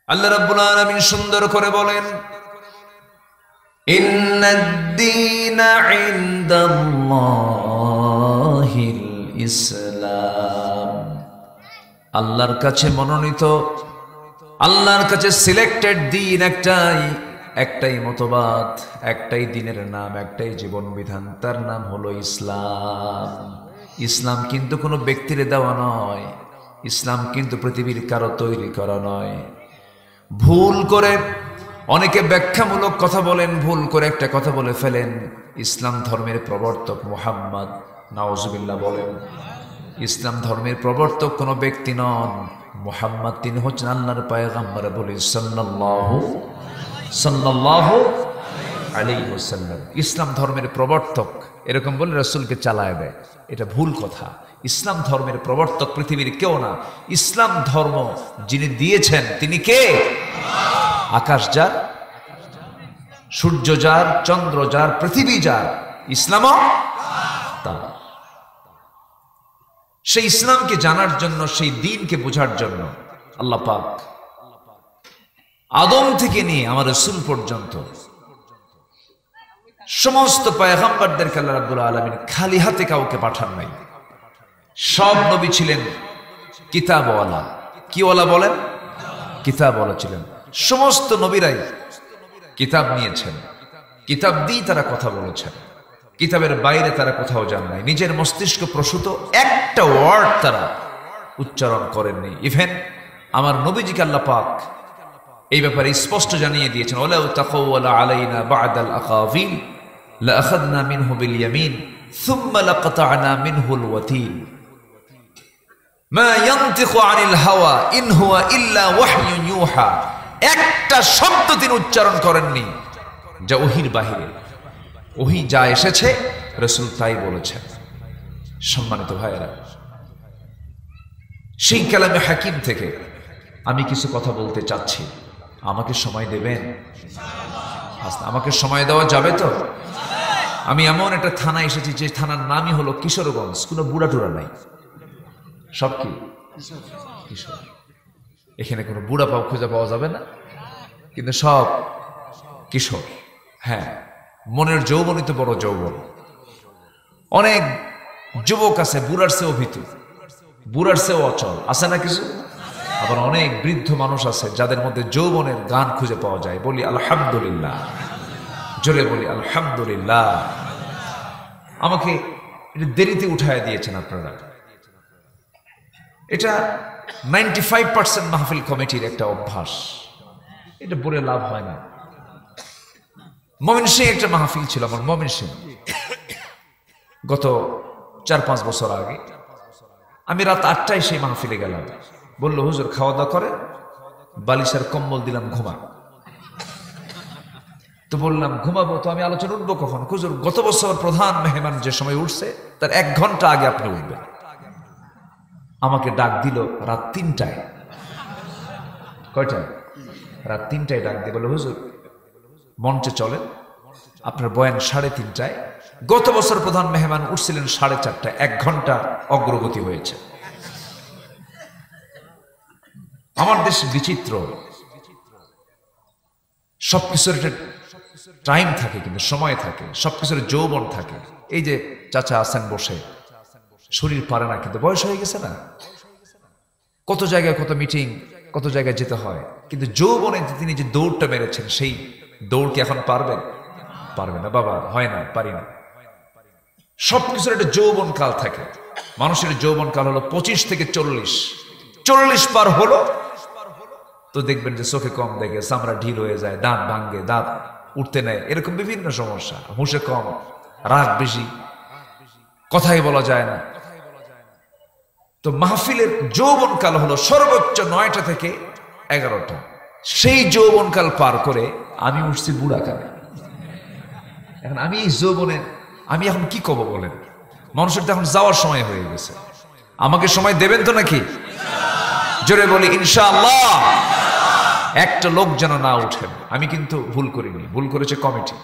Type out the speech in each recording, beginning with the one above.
আল্লাহ রাব্বুল আলামিন সুন্দর করে বলেন, ইন্নাদ-দীনা ইনদাল্লাহিল ইসলাম। আল্লাহর কাছে মনোনীত, আল্লাহর কাছে সিলেক্টেড দিন একটাই মতবাদ, একটাই দিনের নাম, একটাই জীবন বিধান, তার নাম হলো ইসলাম। ইসলাম কিন্তু কোনো ব্যক্তির দেওয়া নয়, ইসলাম কিন্তু পৃথিবীর কারো তৈরি করা নয়। ভুল করে অনেকে ব্যাখ্যামূলক কথা বলেন, ভুল করে একটা কথা বলে ফেলেন, ইসলাম ধর্মের প্রবর্তক মুহাম্মদ, নাউজুবিল্লাহ বলেন। ইসলাম ধর্মের প্রবর্তক কোনো ব্যক্তি নন, মুহাম্মদ তিনি হচ্ছেন আল্লাহর পয়গম্বর। বলি সাল্লাল্লাহু আলাইহি ওয়াসাল্লাম। ইসলাম ধর্মের প্রবর্তক এরকম বলে রাসূলকে চালায় দেয়, এটা ভুল কথা। ইসলাম ধর্মের প্রবর্তক পৃথিবীর কেউ না। ইসলাম ধর্ম যিনি দিয়েছেন তিনি কে? আকাশ যার, সূর্য যার, চন্দ্র যার, পৃথিবী যার, ইসলামও তার। সেই ইসলামকে জানার জন্য, সেই দ্বীনকে বোঝার জন্য আল্লাহ পাক আদম থেকে নিয়ে আমার রাসূল পর্যন্ত সমস্ত পয়গম্বরদেরকে আল্লাহ রাব্বুল আলামিন খালি হাতে কাউকে পাঠান নাই। সব নবী ছিলেন কিতাবওয়ালা। কিওয়ালা বলেন? কিতাবওয়ালা ছিলেন। সমস্ত নবীরাই কিতাব নিয়েছেন, কিতাব দিয়ে তারা কথা বলেছেন, কিতাবের বাইরে তারা কোথাও যান নাই। নিজের মস্তিষ্ক প্রসূত একটা ওয়ার্ড তারা উচ্চারণ করেননি। ইভেন আমার নবীজিকে আল্লাহ পাক এই ব্যাপারে স্পষ্ট জানিয়ে দিয়েছেন, ওয়ালাউ তাকাওয়ালা আলাইনা বা'দাল আকাবিল লাআখাযনা মিনহু বিল ইয়ামিন সুম্মা লাকাতা'না মিনহুল ওয়াতিন মা ইয়ানতিকু আনিল হাওয়া ইন হুয়া ইল্লা ওয়াহয়ুন ইউহা। একটা শব্দ তিনি উচ্চারণ করেননি যা ওহীর বাহিরে। ওহী যা এসেছে রাসূল তাই বলেছেন। সম্মানিত ভাইয়েরা, সেই কালামে হাকিম থেকে আমি কিছু কথা বলতে চাচ্ছি, আমাকে সময় দেবেন? আমাকে সময় দেওয়া যাবে তো? আমি এমন একটা থানায় এসেছি যে থানার নামই হলো কিশোরগঞ্জ। কোনো বুড়া টুরা নাই, সব কি কিশোর। এখানে কোনো বুড়া খুঁজে পাওয়া যাবে না, কিন্তু সব কিশোর। হ্যাঁ, মনের যৌবনই তো বড় যৌবন। অনেক যুবক আছে বুড়ার চেয়েও ভীতু, বুড়ার চেয়েও অচল, আছে না কিছু? আবার অনেক বৃদ্ধ মানুষ আছে যাদের মধ্যে যৌবনের গান খুঁজে পাওয়া যায়। বলি আলহামদুলিল্লাহ, জোরে বলি আলহামদুলিল্লাহ। আমাকে এটা দেরিতে উঠায় দিয়েছেন আপনারা। এটা 95% মাহফিল কমিটির একটা অভ্যাস, এটা বলে লাভ হয় না। ময়মনসিংহে একটা মাহফিল ছিল আমার, ময়মনসিংহে গত 4-5 বছর আগে। আমি রাত 8টায় সেই মাহফিলে গেলাম। বললো হুজুর খাওয়া দাওয়া করে, বালিশের কম্বল দিলাম, ঘুমা। তো বললাম ঘুমাবো তো, আমি আলোচনা উঠবো কখন? হুজুর গত বছর প্রধান মেহমান যে সময় উঠছে তার 1 ঘন্টা আগে আপনি উঠবেন। আমাকে ডাক দিল রাত 3টায়। কয়টায়? রাত 3টায় ডাক দিয়ে বললো হুজুর মঞ্চে চলেন, আপনার বয়ান 3:30টায়। গত বছর প্রধান মেহমান উঠছিলেন 4:30টায়, 1 ঘন্টা অগ্রগতি হয়েছে। আমার দেশ বিচিত্র, সবকিছুর একটা টাইম থাকে, কিন্তু সময় থাকে, সবকিছুর যৌবন থাকে। এই যে চাচা আছেন বসে, শরীর পারে না, কিন্তু বয়স হয়ে গেছে না। কত জায়গায় কত মিটিং, কত জায়গায় যেতে হয়, কিন্তু যৌবনে তিনি যে দৌড়টা মেরেছেন, সেই দৌড় কি এখন পারবেন? পারবে না বাবা, হয় না, পারি না। সবকিছুর একটা যৌবন কাল থাকে। মানুষের যৌবন কাল হলো 25 থেকে 40। 40 পার হলো তো দেখবেন যে চোখে কম দেখে, চামড়া ঢিল হয়ে যায়, দাঁত ভাঙ্গে, দাঁত উঠতে নেয়, এরকম বিভিন্ন সমস্যা। হুঁশে কম, রাগ বেশি, কথাই বলা যায় না। তো মাহফিলের যৌবন কাল হলো সর্বোচ্চ 9টা থেকে 11টা। সেই যৌবন কাল পার করে আমি উঠছি বুড়া কালে। এখন আমি এই যৌবনে আমি এখন কি কব বলেন? মানুষের তো এখন যাওয়ার সময় হয়ে গেছে। আমাকে সময় দেবেন তো নাকি? জোরে বলি ইনশাআল্লাহ। একটা লোক যেন না উঠেন। আমি কিন্তু ভুল করিনি, ভুল করেছে কমিটি,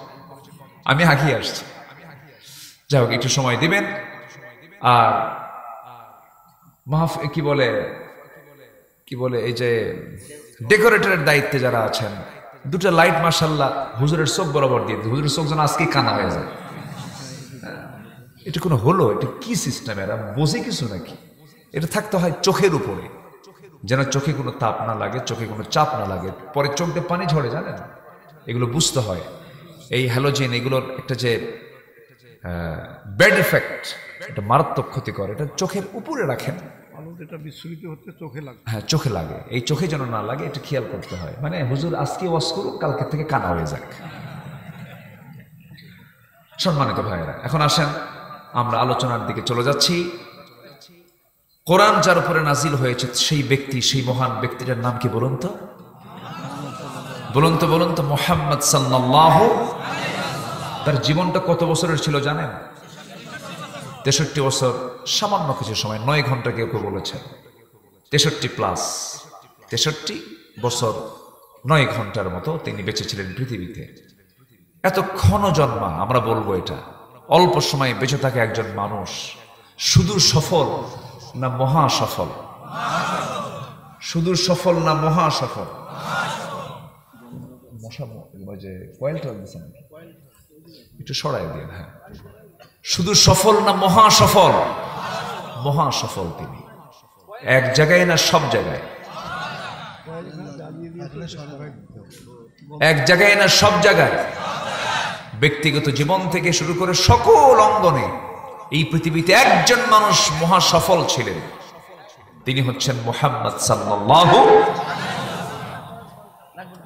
আমি আগিয়ে আসছি। যাই হোক, একটু সময় দিবেন। আর কি বলে কি বলে এই যে ডেকোরেটরের দায়িত্বে যারা আছেন, দুটো লাইট মাশাআল্লাহ হুজুরের চোখ বরাবর দিয়ে, হুজুরের চোখ যেন আজকেই কানা হয়ে যায়। এটা কোনো হলো? এটা কি সিস্টেম? এরা বোঝে কিছু নাকি? এটা থাকতে হয় চোখের উপরে, যেন চোখে কোনো তাপ না লাগে, চোখে কোনো চাপ না লাগে, পরে চোখ দিয়ে পানি ঝরে, জানেন? এগুলো বুঝতে হয়। এই হ্যালোজেন এগুলোর একটা যে ব্যাড ইফেক্ট, এটা মারাত্মক ক্ষতিকর। এটা চোখের উপরে রাখেন, এটা বিস্মৃত হচ্ছে, চোখে লাগে। হ্যাঁ চোখে লাগে, এই চোখে যেন না লাগে, এটা খেয়াল করতে হয়। মানে হুজুর আজকে ওয়াজ করুক, কালকে থেকে কানা হয়ে যাক। সম্মানিত ভাইয়েরা, এখন আসেন আমরা আলোচনার দিকে চলে যাচ্ছি। কোরআন যার উপরে নাজিল হয়েছে সেই ব্যক্তি, সেই মহান ব্যক্তিটার নাম কি বলুন তো? বলুন তো, বলুন তো। মুহাম্মদ সাল্লাল্লাহু। তার জীবনটা কত বছরের ছিল জানেন? 63 বছর, সামান্য কিছু সময়, 9 ঘন্টা কেউ কেউ বলেছেন। 63+, 63 বছর 9 ঘন্টার মতো তিনি বেঁচে ছিলেন পৃথিবীতে। এত ক্ষণ জন্মা, আমরা বলবো এটা অল্প সময়ে বেঁচে থাকে একজন মানুষ শুধু সফল না মহা সফল? শুধু সফল না মহা সফল? যে কয়েলটা দিচ্ছেন একটু সরাই দিয়ে, হ্যাঁ। শুধু সফল না মহা সফল? মহা সফল তিনি। এক জায়গায় না সব জায়গায়? এক জায়গায় না সব জায়গায়? ব্যক্তিগত জীবন থেকে শুরু করে সকল অঙ্গনে এই পৃথিবীতে একজন মানুষ মহা সফল ছিলেন, তিনি হচ্ছেন মুহাম্মদ সাল্লাল্লাহু।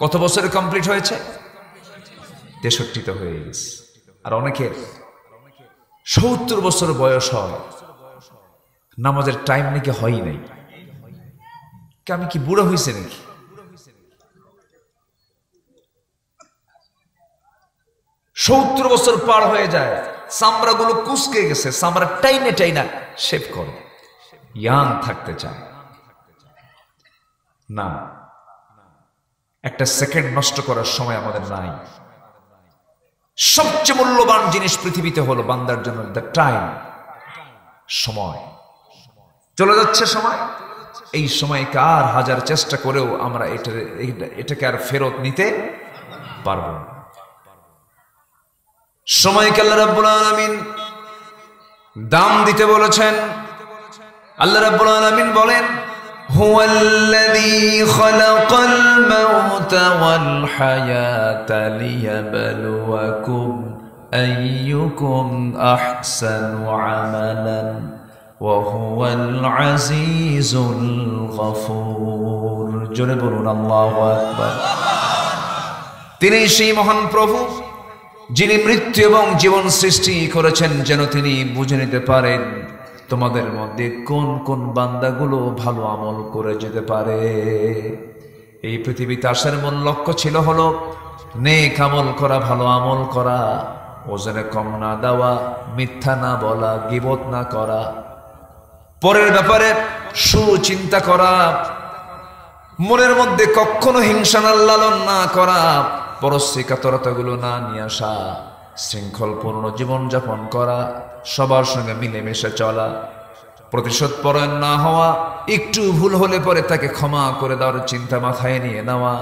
কত বছরে কমপ্লিট হয়েছে? 63 হয়ে গেছে। আর অনেকের 70 বছর বয়স হয়, নামাজের টাইম নাকি হয় নাই। আমি কি বুড়ো হয়েছে নাকি? সত্তর বছর পার হয়ে যায়, চামড়াগুলো কুচকে গেছে, চামড়া টাইনে টাইনা শেভ করে, ইয়াং থাকতে চায় না। একটা সেকেন্ড নষ্ট করার সময় আমাদের নাই। সবচেয়ে মূল্যবান জিনিস পৃথিবীতে হলো বান্দার জন্য দ্য টাইম, সময়। চলে যাচ্ছে সময়, এই সময়কে আর হাজার চেষ্টা করেও আমরা এটাকে আর ফেরত নিতে পারবো না। সময়কে আল্লাহ রাব্বুল আলামিন দাম দিতে বলেছেন। আল্লাহ রাব্বুল আলামিন বলেন, হুয়াল্লাযী খালাকাল মাউতা ওয়াল হায়াতা লিয়াবলুয়াকুম আইয়ুকুম আহসানু আমালান ওয়া হুয়াল আজিজুল গফুর। জোরে বলুন আল্লাহু আকবার। তিনি সেই মহান প্রভু যিনি মৃত্যু এবং জীবন সৃষ্টি করেছেন, যেন তিনি বুঝে নিতে পারেন তোমাদের মধ্যে কোন কোন বান্দাগুলো ভালো আমল করে যেতে পারে। এই পৃথিবীতে আসার মূল লক্ষ্য ছিল হলো নেক আমল করা, ভালো আমল করা, ওজনে কম না দেওয়া, মিথ্যা না বলা, গীবত না করা, পরের ব্যাপারে সুচিন্তা করা, মনের মধ্যে কখনো হিংসা না লালন না করা, পরশ্রী কাতরতাগুলো না নিয়ে আসা, শৃঙ্খলপূর্ণ জীবনযাপন করা, সবার সঙ্গে মিলেমিশে চলা, প্রতিশোধ পরায়ণ না হওয়া, একটু ভুল হলে পরে তাকে ক্ষমা করে দেওয়ার চিন্তা মাথায় নিয়ে নেওয়া,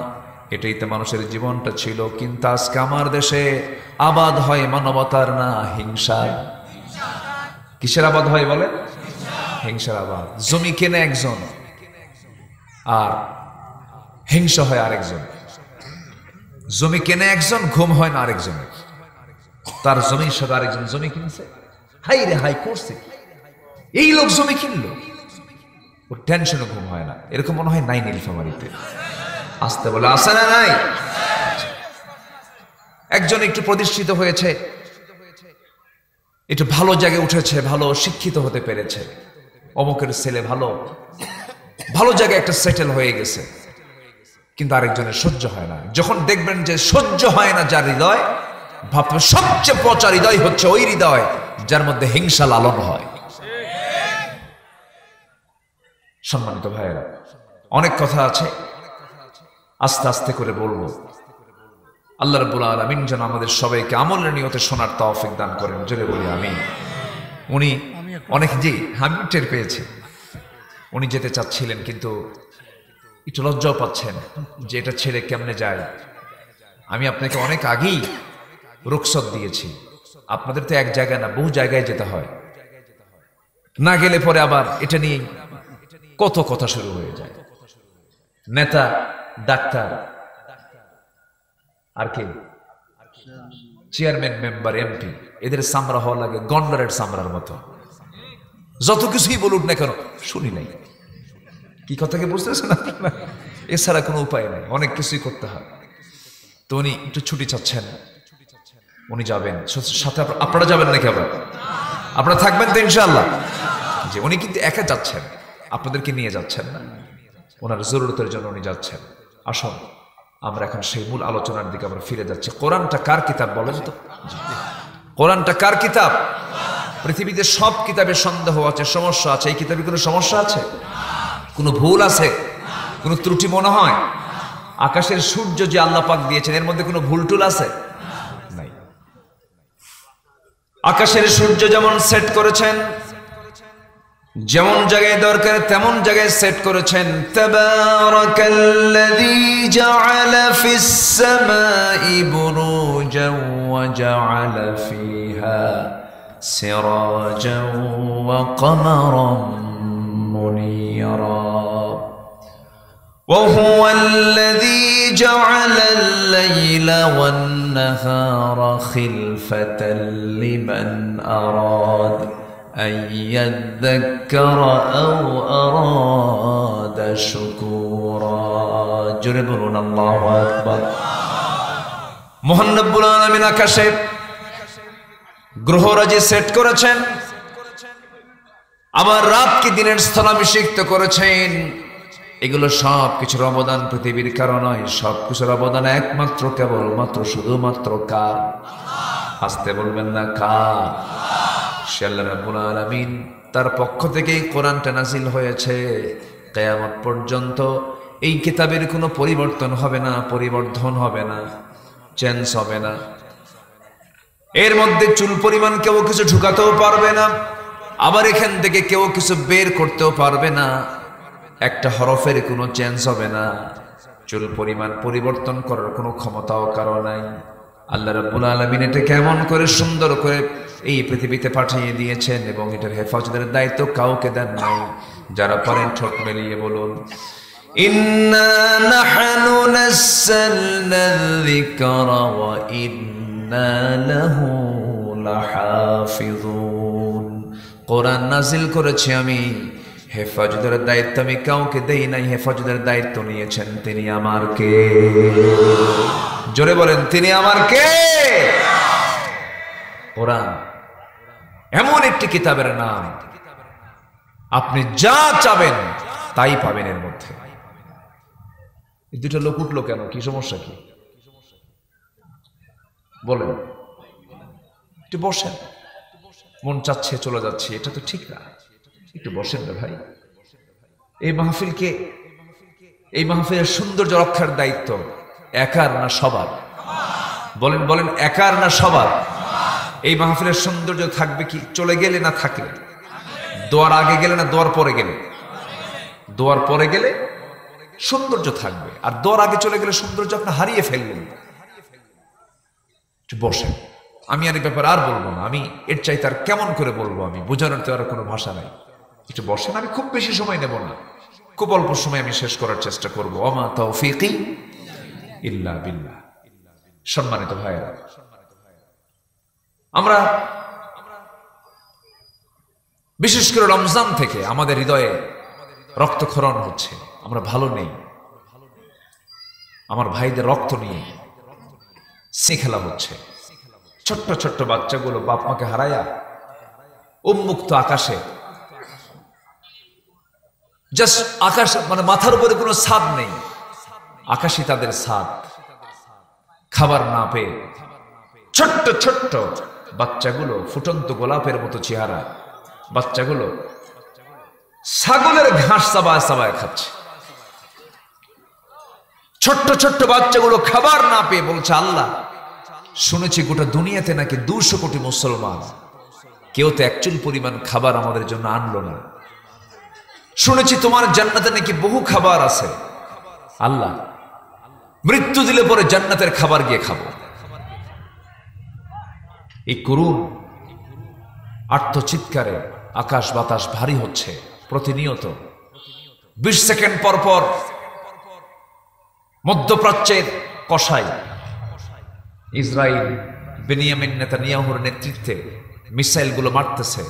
এটাই তো মানুষের জীবনটা ছিল। কিন্তু আজকে আমার দেশে আবাদ হয় মানবতার না হিংসার। কিসের আবাদ হয় বলে? হিংসার আবাদ। জমি কেনে একজন আর হিংসা হয় আরেকজন। জমি কেনে একজন, ঘুম হয় না আরেকজন। তার জমির সাথে আরেকজন জমি কিনছে, হাই রে হাই করছে, এই লোক জমি কিনলো, ওর টেনশনে ঘুম হয় না। এরকম মনে হয় নাই নীলফামারীতে? আসতে বলে আসে না নাই? একজন একটু প্রতিষ্ঠিত হয়েছে, একটু ভালো জায়গায় উঠেছে, ভালো শিক্ষিত হতে পেরেছে, অমুকের ছেলে ভালো ভালো জায়গায় একটা সেটেল হয়ে গেছে, কিন্তু আরেকজনের সহ্য হয় না। যখন দেখবেন যে সহ্য হয় না যার হৃদয়, ভাবতে সবচেয়ে পচা হৃদয় হচ্ছে ওই হৃদয় যার মধ্যে হিংসা লালন হয়। সম্মানিত ভাইয়েরা, অনেক কথা আছে, আস্তে আস্তে করে বলবো। আল্লাহ রাব্বুল আলামিন যেন আমাদের সবাইকে আমলের নিয়তে শোনার তৌফিক দান করেন। জোরে বলি আমিন। উনি অনেক, জি আমি টের পেয়েছি, উনি যেতে চাচ্ছিলেন কিন্তু একটু লজ্জাও পাচ্ছেন যে এটা ছেড়ে কেমনে যায়। আমি আপনাকে অনেক আগেই রুখসত দিয়েছি, আপনাদের তো এক জায়গায় না, বহু জায়গায় যেতে হয়, না গেলে পরে আবার এটা নিয়ে কত কথা শুরু হয়ে যায়। নেতা, ডাক্তার, আর কে, চেয়ারম্যান, মেম্বার, এমপি, এদের চামড়া হওয়া লাগে গন্ডারের চামড়ার মতো। যত কিছুই বলুক না কেন শুনি নাই। কি কথাকে বুঝতেছেন আপনারা? এছাড়া কোনো উপায় নাই, অনেক কিছুই করতে হয়। তো উনি একটু ছুটি চাচ্ছেন, উনি যাবেন সাথে। আপনারা যাবেন নাকি? আবার আপনারা থাকবেন তো ইনশাআল্লাহ? যে উনি কিন্তু একা যাচ্ছেন, আপনাদেরকে নিয়ে যাচ্ছেন না, ওনার জরুরতের জন্য উনি যাচ্ছেন। আসুন আমরা এখন সেই মূল আলোচনার দিকে আমরা ফিরে যাচ্ছি। কোরআনটা কার কিতাব বলেন তো? কোরআনটা কার কিতাব? পৃথিবীতে সব কিতাবে সন্দেহ আছে, সমস্যা আছে। এই কিতাবে কোনো সমস্যা আছে? কোনো ভুল আছে? কোনো ত্রুটি মনে হয়? আকাশের সূর্য যে আল্লাহ পাক দিয়েছেন এর মধ্যে কোনো ভুল টুল আছে? নাই। আকাশের সূর্য যেমন সেট করেছেন, যেমন জায়গায় দরকার তেমন জায়গায় সেট করেছেন। তাবারাকাল্লাযী জাআলা ফিস সামাই বুরুজান ওয়া জাআলা ফিহা সিরাজান ওয়া কমারান মুনীরা وهو الذي جعل الليل والنهار خلفة لمن أراد أن يذكر أو أراد شكورا جربنا الله أكبر মহান রব্বুল আলামিন আকাশে গ্রহরাজি সেট করেছেন, আবার রাতকে দিনের স্থলাভিষিক্ত করেছেন। এগুলো সব কিছুর অবদান পৃথিবীর কারণ নয়, সব কিছুর অবদান একমাত্র কেবলমাত্র শুধুমাত্র কার? আসতে বলবেন না কার? সে আল্লাহ রাব্বুল আলামিন, তার পক্ষ থেকেই কোরআনটা নাজিল হয়েছে। কিয়ামত পর্যন্ত এই কিতাবের কোনো পরিবর্তন হবে না, পরিবর্ধন হবে না, চেঞ্জ হবে না। এর মধ্যে চুল পরিমাণ কেউ কিছু ঢুকাতেও পারবে না, আবার এখান থেকে কেউ কিছু বের করতেও পারবে না। একটা হরফের কোনো চেঞ্জ হবে না, চুল পরিমাণ পরিবর্তন করার কোনো ক্ষমতাও কারো নাই। আল্লাহ রাব্বুল আলামিন এটা কেমন করে সুন্দর করে এই পৃথিবীতে পাঠিয়ে দিয়েছেন এবং এটার হেফাজতের দায়িত্ব কাউকে দেন নাই। যারা পারেন ঠোঁট মেলিয়ে বলুন, ইন্না নাহনু নাযালনা যিকরা ওয়া ইন্না লাহু লাহাফিজুন। কোরআন নাজিল করেছি আমি, হেফাজতের দায়িত্ব আমি কাউকে দেই নাই, হেফাজতের দায়িত্ব নিয়েছেন তিনি আমার কে? জোরে বলেন, তিনি আমার কে? কোরআন এমন একটি কিতাবের নাম, আপনি যা চাবেন তাই পাবেন এর মধ্যে। এই দুটো লোক উঠলো কেন? কি সমস্যা? কি বলেন? একটু বসেন, মন চাচ্ছে চলে যাচ্ছে, এটা তো ঠিক না। একটু বসেন না ভাই। এই মাহফিলের সৌন্দর্য রক্ষার দায়িত্ব একার না সবার? বলেন বলেন, একার না সবার? এই মাহফিলের সৌন্দর্য থাকবে কি চলে গেলে না থাকলে? দোয়ার আগে গেলে না দোয়ার পরে গেলে? দোয়ার পরে গেলে সৌন্দর্য থাকবে, আর দোয়ার আগে চলে গেলে সৌন্দর্য আপনি হারিয়ে ফেললেন। একটু বসেন, আমি আর এই ব্যাপারে আর বলবো না। আমি এর চাইতে আর কেমন করে বলবো, আমি বোঝানোর তো আর কোনো ভাষা নাই। একটু বসেন, আমি খুব বেশি সময় নেব না, খুব অল্প সময় আমি শেষ করার চেষ্টা করবো। ওমা তাওফীকি ইল্লা বিল্লাহ। সম্মানিত ভাইরা, আমরা বিশেষ করে রমজান থেকে আমাদের হৃদয়ে রক্তক্ষরণ হচ্ছে, আমরা ভালো নেই। আমার ভাইদের রক্ত নিয়ে খেলা হচ্ছে। ছোট্ট ছোট্ট বাচ্চাগুলো বাপ মাকে হারায়া উন্মুক্ত আকাশে, জাস্ট আকাশ, মানে মাথার উপরে কোনো ছাদ নেই, আকাশই তাদের ছাদ। খাবার না পেয়ে ছোট্ট ছোট্ট বাচ্চাগুলো, ফুটন্ত গোলাপের মতো চেহারা বাচ্চাগুলো ছাগলের ঘাস চাবায় চাবায় খাচ্ছে। ছোট্ট ছোট্ট বাচ্চাগুলো খাবার না পেয়ে বলছে, আল্লাহ শুনেছি গোটা দুনিয়াতে নাকি 200 কোটি মুসলমান, কেউ তো একচুল পরিমাণ খাবার আমাদের জন্য আনলো না। শুনেছি তোমার জান্নাতে নাকি বহু খাবার আছে, আল্লাহ মৃত্যু দিলে পরে জান্নাতের খাবার গিয়ে খাবো। এই করুণ আর্তচিৎকারে আকাশ বাতাস ভারী হচ্ছে প্রতিনিয়ত। 20 সেকেন্ড পর পর মধ্যপ্রাচ্যের কসাই ইসরায়েল বেনিয়ামিন নেতানিয়াহুর নেতৃত্বে মিসাইলগুলো মারতেছে,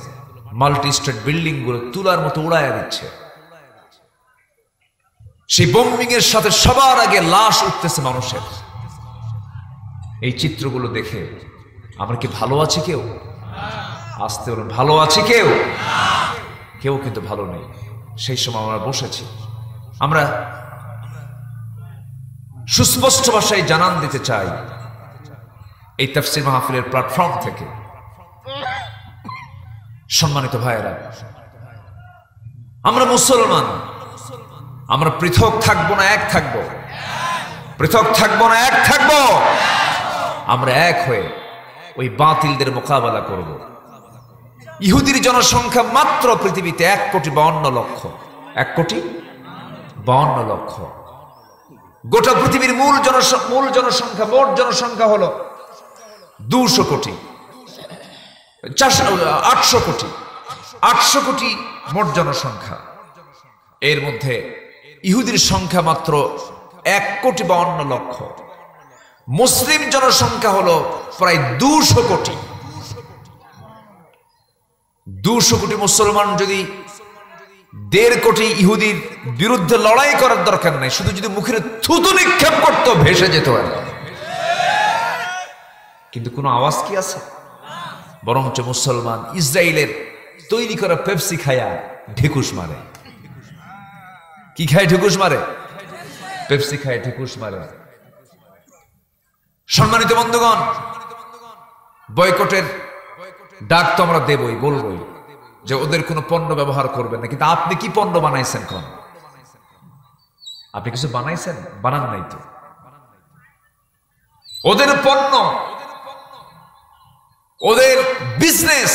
মাল্টি স্টেট বিল্ডিং গুলো তুলার মতো উড়াইয়া দিচ্ছে। সেই বোম্বিং এর সাথে সবার আগে লাশ উঠতেছে মানুষের। এই চিত্রগুলো দেখে আমরা কি ভালো আছি? কেউ আসতে বলুন, ভালো আছি কেউ? কেউ কিন্তু ভালো নেই। সেই সময় আমরা বসেছি, আমরা সুস্পষ্ট ভাষায় জানান দিতে চাই এই তাফসীর মাহফিলের প্ল্যাটফর্ম থেকে, সম্মানিত ভাইয়েরা, আমরা মুসলমান, আমরা পৃথক থাকবো না এক থাকবো, পৃথক থাকবো না এক থাকবো। আমরা এক হয়ে ওই বাতিলদের মোকাবেলা করব। ইহুদির জনসংখ্যা মাত্র পৃথিবীতে 1,52,00,000। 1,52,00,000। গোটা পৃথিবীর মূল জনসংখ্যা, মোট জনসংখ্যা হলো 200 কোটি, 800 কোটি। 800 কোটি মোট জনসংখ্যা। এর মধ্যে ইহুদির সংখ্যা মাত্র 1,52,00,000। মুসলিম জনসংখ্যা হলো প্রায় 200 কোটি। 200 কোটি মুসলমান যদি 1.5 কোটি ইহুদির বিরুদ্ধে লড়াই করার দরকার নাই, শুধু যদি মুখের থুতু নিক্ষেপ করতো ভেসে যেত। কিন্তু কোনো আওয়াজ কি আছে? বরঞ্চ মুসলমান ইসরায়েলের তৈরি করা পেপসি খায়া ঢেকুস মারে। কি খায়? ঢেকুস মারে। পেপসি খায়, ঢেকুস মারে। সম্মানিত বন্ধুগণ, বয়কটের ডাক তো আমরা দেবই, বলবই যে ওদের কোনো পণ্য ব্যবহার করবেন না। কিন্তু আপনি কি পণ্য বানাইছেন? কোন আপনি কিছু বানাইছেন? বানান নাই তো। ওদের পণ্য, ওদের বিজনেস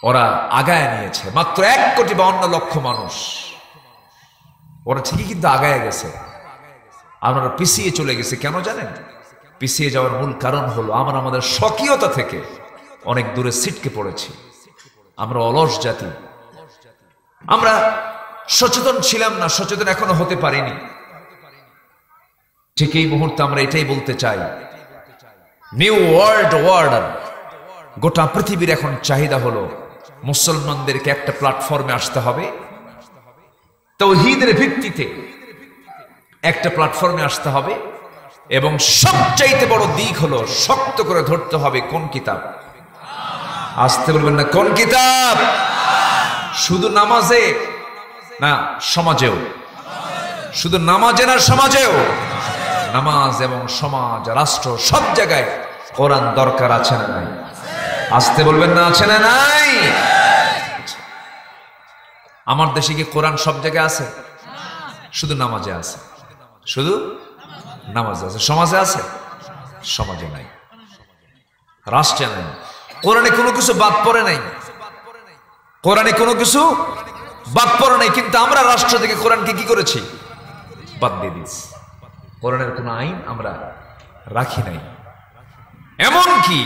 ওরা আগায় নিয়েছে। মাত্র 1,52,00,000 মানুষ। ওরা ঠিকই কিন্তু আগায় গেছে, আমরা পিছিয়ে চলে গেছে। কেন জানেন? পিছিয়ে যাওয়ার মূল কারণ হলো আমরা আমাদের স্বকীয়তা থেকে অনেক দূরে ছিটকে পড়েছি। আমরা অলস জাতি, আমরা সচেতন ছিলাম না, সচেতন এখনো হতে পারিনি। ঠিক এই মুহূর্তে আমরা এটাই বলতে চাই, নিউ ওয়ার্ল্ড অর্ডার। গোটা পৃথিবীর এখন চাহিদা হলো মুসলমানদেরকে একটা প্ল্যাটফর্মে আসতে হবে, তাওহীদের ভিত্তিতে একটা প্ল্যাটফর্মে আসতে হবে। এবং সবচাইতে বড় দিক হলো শক্ত করে ধরতে হবে কোন কিতাব? আসতে বলবেন না, কোন কিতাব? শুধু নামাজে না, সমাজেও। শুধু নামাজে না, সমাজেও। নামাজ এবং সমাজ, রাষ্ট্র, সব জায়গায় কোরআন দরকার আছে না নাই? আসতে বলবেন না, আছে না নাই? আমার দেশে কি কোরআন সব জায়গায় আছে? শুধু নামাজে আছে। শুধু নামাজে আছে। সমাজে আছে? সমাজে নাই, রাষ্ট্রে নাই। কোরআনে কোনো কিছু বাদ পড়ে নাই। কোরআনে কোনো কিছু বাদ পড়ে নাই। কিন্তু আমরা রাষ্ট্র থেকে কোরআনকে কি করেছি? বাদ দিয়ে দিয়েছি। কোরআনের কোনো আইন আমরা রাখি নাই। এমনকি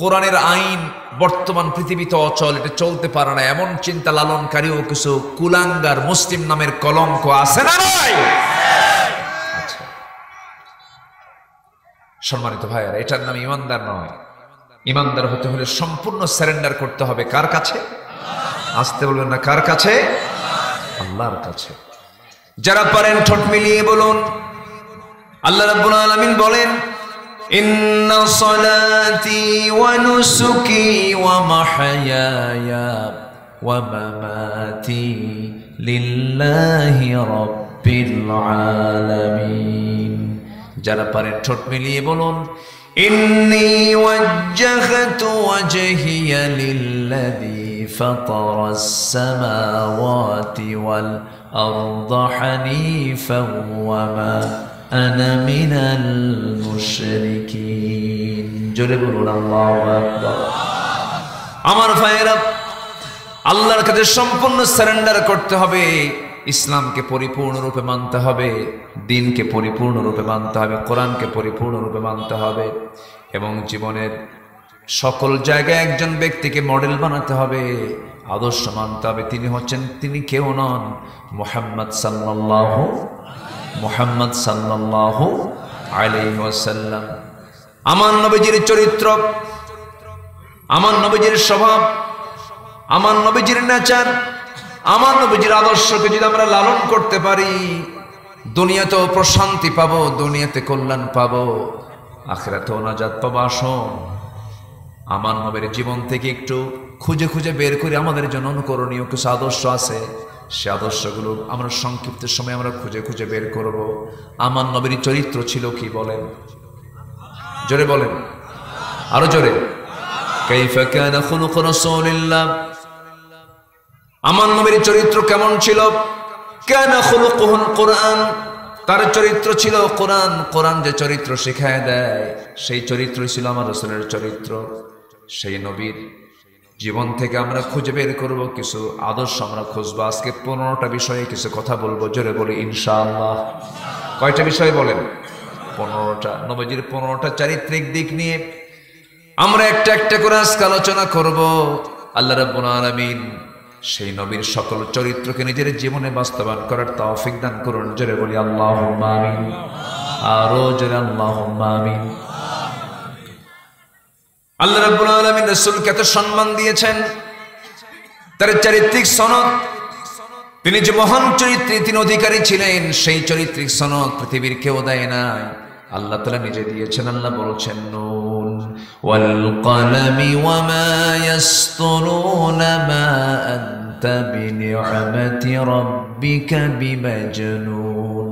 কোরআনের আইন বর্তমান পৃথিবীতে অচল, এটা চলতে পারে না, এমন চিন্তা লালনকারীও কিছু কুলাঙ্গার মুসলিম নামের কলঙ্ক আছে না নাই? আচ্ছা, সম্মানিত ভাইয়ারা, এটার নাম ইমানদার নয়। ইমানদার হতে হলে সম্পূর্ণ সারেন্ডার করতে হবে কার কাছে? আসতে বলবেন না, কার কাছে? আল্লাহর কাছে। যারা পারেন ঠোঁট মিলিয়ে বলুন, আল্লাহ রাব্বুল আলামিন বলেন, ইন্না সলাতি ওয়া নুসুকি ওয়া মাহইয়ায়া ওয়া মামাতি লিল্লাহি রাব্বিল আলামিন। যারা পারেন ঠোঁট মিলিয়ে বলুন, ইন্নী ওয়াজ্জাহতু ওয়াজহিয়া লিল্লাযী ফাতারাস সামাওয়াতি ওয়াল আরদা হানিফান ওয়া মা আনা মিনাল মুশরিকিন। জোরে বলুন আল্লাহু আকবার। আমার ভাইয়েরা, আল্লাহর কাছে সম্পূর্ণ সারেন্ডার করতে হবে। ইসলামকে পরিপূর্ণরূপে মানতে হবে, দ্বীনকে পরিপূর্ণরূপে মানতে হবে, কোরআনকে পরিপূর্ণরূপে মানতে হবে এবং জীবনের সকল জায়গায় একজন ব্যক্তিকে মডেল বানাতে হবে, আদর্শ মানতে হবে। তিনি কেউ নন, মুহাম্মদ সাল্লাল্লাহু আলাইহি ওয়াসাল্লাম। আমার নবীজির চরিত্র, আমার নবীজির স্বভাব, আমার নবীজির নেচার, আমার নবীজির আদর্শকে যদি আমরা লালন করতে পারি, দুনিয়াতেও প্রশান্তি পাবো, দুনিয়াতে কল্যাণ পাবো, আখিরাতেও নাজাত পাবো। আসুন আমার নবীর জীবন থেকে একটু খুঁজে খুঁজে বের করে আমাদের জন্য অনুকরণীয় কিছু আদর্শ আছে, সে আদর্শগুলো আমরা সংক্ষিপ্ত সময় আমরা খুঁজে খুঁজে বের করব। আমার নবীর চরিত্র ছিল কি বলেন, জোরে বলেন, আরো জোরে। কাইফা কানা খুলুক রাসূলিল্লাহ, আমার নবীর চরিত্র কেমন ছিল? কানা খুলুকুল কোরআন, তার চরিত্র ছিল কোরআন। কোরআন যে চরিত্র শিখায় দেয়, সেই চরিত্র ছিল আমার রাসূলের চরিত্র। সেই নবীর জীবন থেকে আমরা খুঁজে বের করব কিছু আদর্শ, আমরা খুঁজবো। আজকে 15টা বিষয়ে কিছু কথা বলবো, জোরে বলি ইনশাআল্লাহ। কয়টা বিষয় বলেন? 15টা। নবীজির 15টা চারিত্রিক দিক নিয়ে আমরা একটা একটা করে আজকে আলোচনা করব। আল্লাহ রাব্বুল আলামিন সেই নবীর সকল চরিত্রকে নিজের জীবনে বাস্তবায়ন করার তৌফিক দান করুন, জোরে বলি আল্লাহুম্মা আমিন। আরো জোরে আল্লাহুম্মা আমিন। আল্লাহ রাব্বুল আলামিন রাসূলকে এত সম্মান দিয়েছেন, তার চারিত্রিক সনদ, তিনি যে মহান চরিত্রের তিনি অধিকারী ছিলেন, সেই চরিত্রিক সনদ পৃথিবীর কেউ দেয় নাই, আল্লাহ তাআলা নিজে দিয়েছেন। আল্লাহ বলছেন নুন ওয়াল কলামি ওয়া মা ইয়াসতুরুনা মা আনতা বিনি'মাতি রাব্বিকা বিমাজনুন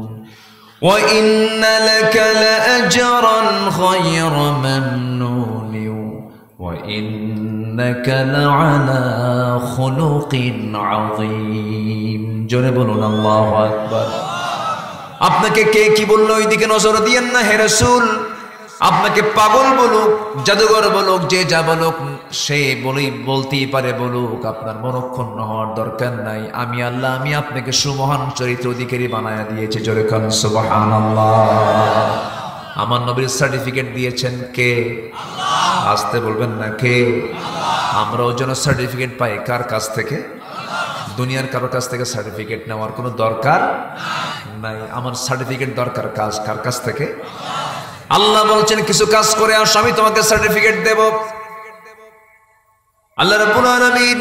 ওয়া ইন্না লাকা লাআজরান গায়রা মামনুন ওয়া ইন্নাকা লাআলা খুলুকিন আযীম। জোরে বলুন আল্লাহু আকবার। আপনাকে কে কি বললো ওইদিকে নজর দিয়েন না হে রাসূল। আপনাকে পাগল বলুক, জাদুঘর বলুক, যে যা বলুক, সে বলতেই পারে বলুক, আপনার মনক্ষুণ্ণ হওয়ার দরকার নাই। আমি আল্লাহ, আমি আপনাকে সুমহান চরিত্র অধিকারী বানায়া দিয়েছি, জোরে কান সুবহানাল্লাহ। আমার নবীর সার্টিফিকেট দিয়েছেন কে? আসতে বলবেন না কে? আমরাও যেন সার্টিফিকেট পাই কার কাছ থেকে? দুনিয়ার কারোর কাছ থেকে সার্টিফিকেট নেওয়ার কোনো দরকার নাই। আমার সার্টিফিকেট দরকার কার কাছ থেকে? আল্লাহ বলছেন কিছু কাজ করে আসো, আমি তোমাকে সার্টিফিকেট দেব। আল্লাহ রাব্বুল আলামিন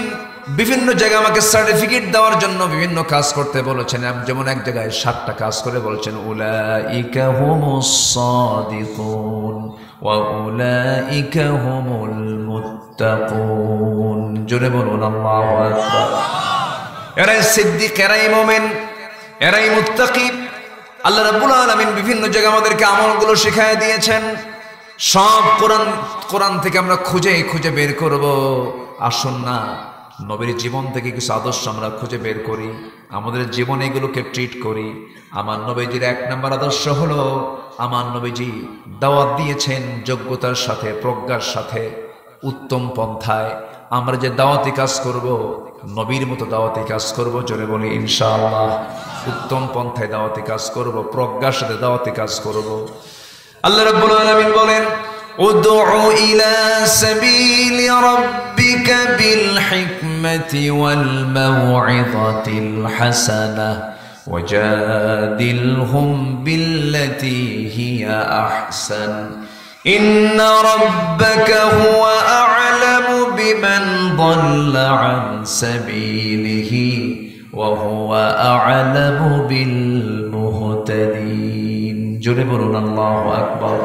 বিভিন্ন জায়গায় আমাকে সার্টিফিকেট দেওয়ার জন্য বিভিন্ন কাজ করতে বলেছেন। যেমন এক জায়গায় 7টা কাজ করে বলছেন উলাইকা হুমুস সাদিকুন ওয়া উলাইকা হুমুল মুত্তাকুন। জোরে বলুন আল্লাহু আকবার। এরাই সিদ্দিক, এরাই মুমিন, এরাই মুত্তাকি। আল্লাহ রাব্বুল আলামিন বিভিন্ন জায়গায় আমাদেরকে আমলগুলো শিখায় দিয়েছেন। সব কোরআন থেকে আমরা খুঁজে খুঁজে বের করব। আসুন না নবীর জীবন থেকে কিছু আদর্শ আমরা খুঁজে বের করি, আমাদের জীবনে এগুলোকে ট্রিট করি। আমার নবীজির 1 নম্বর আদর্শ হলো, আমার নবীজি দাওয়াত দিয়েছেন যোগ্যতার সাথে, প্রজ্ঞার সাথে, উত্তম পন্থায়। আমরা যে দাওয়াতি কাজ করব, নবীর মতো দাওয়াতি কাজ করব, জোরে বলি ইনশাআল্লাহ। উত্তম পন্থায় দাওয়াতি কাজ করব, প্রজ্ঞার সাথে দাওয়াতি কাজ করব। আল্লাহ রাব্বুল আলামিন বলেন উদউ ইলা সাবিলি রাব্বিকা বিল হিকমাতি ওয়াল মাউইযাতিল হাসানাহ ওয়াজাদিলহুম বিল্লাতী হিয়া আহসান ইন্না রাব্বাকা হুয়া আ'লামু বিমান দাল্লা আন সাবিলিহি ওয়া হুয়া আ'লামু বিল মুহতাদিন। জোরে বলুন আল্লাহু আকবার।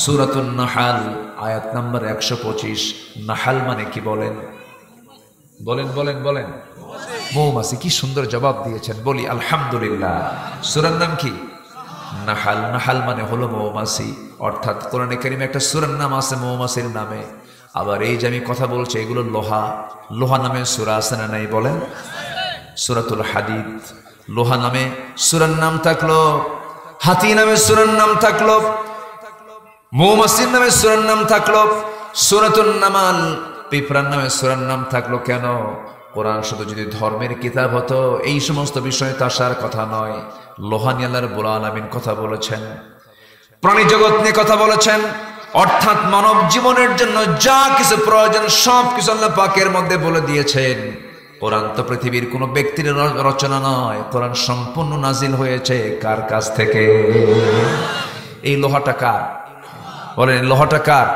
সূরাতুন নাহাল আয়াত নাম্বার 125। নাহাল মানে কি বলেন? বলেন বলেন বলেন। মৌমাছি। কি সুন্দর জবাব দিয়েছেন, বলি আলহামদুলিল্লাহ। সূরার নাম কি? নাহাল। নাহাল মানে হলো মৌমাছি। অর্থাৎ কোরআনে কারিমে একটা সূরার নাম আছে মৌমাছির নামে। আবার এই যে আমি কথা বলছি এগুলো লোহা, লোহা নামে সূরা আছে না নাই বলেন? সূরাতুল হাদিদ। লোহা নামে সূরার নাম থাকলো, হাতি নামে সূরার নাম থাকলো, মৌমাছির নামে সূরার নাম থাকলো, সূরাতুন নামাল পিঁপড়ার নামে সূরার নাম থাকলো। কেন? কোরআন শুধু যদি ধর্মের কিতাব হতো এই সমস্ত বিষয়ে তো আসার কথা নয়। লোহা নিয়ে আল্লাহ রাব্বুল আলামিন কথা বলেছেন, প্রাণী জগৎ নিয়ে কথা বলেছেন, অর্থাৎ মানব জীবনের জন্য যা কিছু প্রয়োজন সব কিছু আল্লাহ পাকের মধ্যে বলে দিয়েছেন। কোরআন তো পৃথিবীর কোনো ব্যক্তির রচনা নয়, কোরআন সম্পূর্ণ নাজিল হয়েছে কার কাছ থেকে? এই লোহাটা কার বলেন? লোহাটা কার?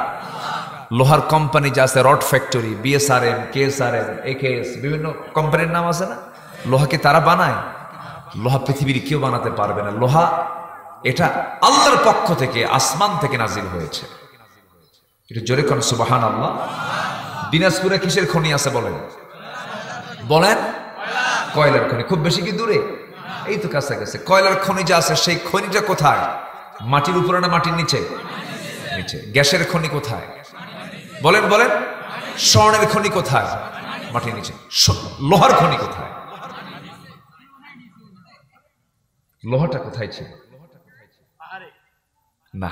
লোহার কোম্পানি যা আছে, rod factory, BSRM, KSRM, AKS, বিভিন্ন কোম্পানির নাম আছে না? লোহা কি তারা বানায়? লোহা পৃথিবীর কেউ বানাতে পারবে না। লোহা এটা আল্লাহর পক্ষ থেকে, আসমান থেকে নাজিল হয়েছে। এটা জোরে কোন সুবহানাল্লাহ। দিনাজপুরে কিসের খনি আছে বলেন? বলেন কয়লার খনি। খুব বেশি কি দূরে? এই তো কাছাকাছি। কয়লার খনি যা আছে সেই খনিটা কোথায়? মাটির উপরে না মাটির নিচে? নিচে। গ্যাসের খনি কোথায়? বলেন বলেন। স্বর্ণের খনি কোথায়? মাটির নিচে। লোহার খনি কোথায়? লোহাটা কোথায় ছিল? না,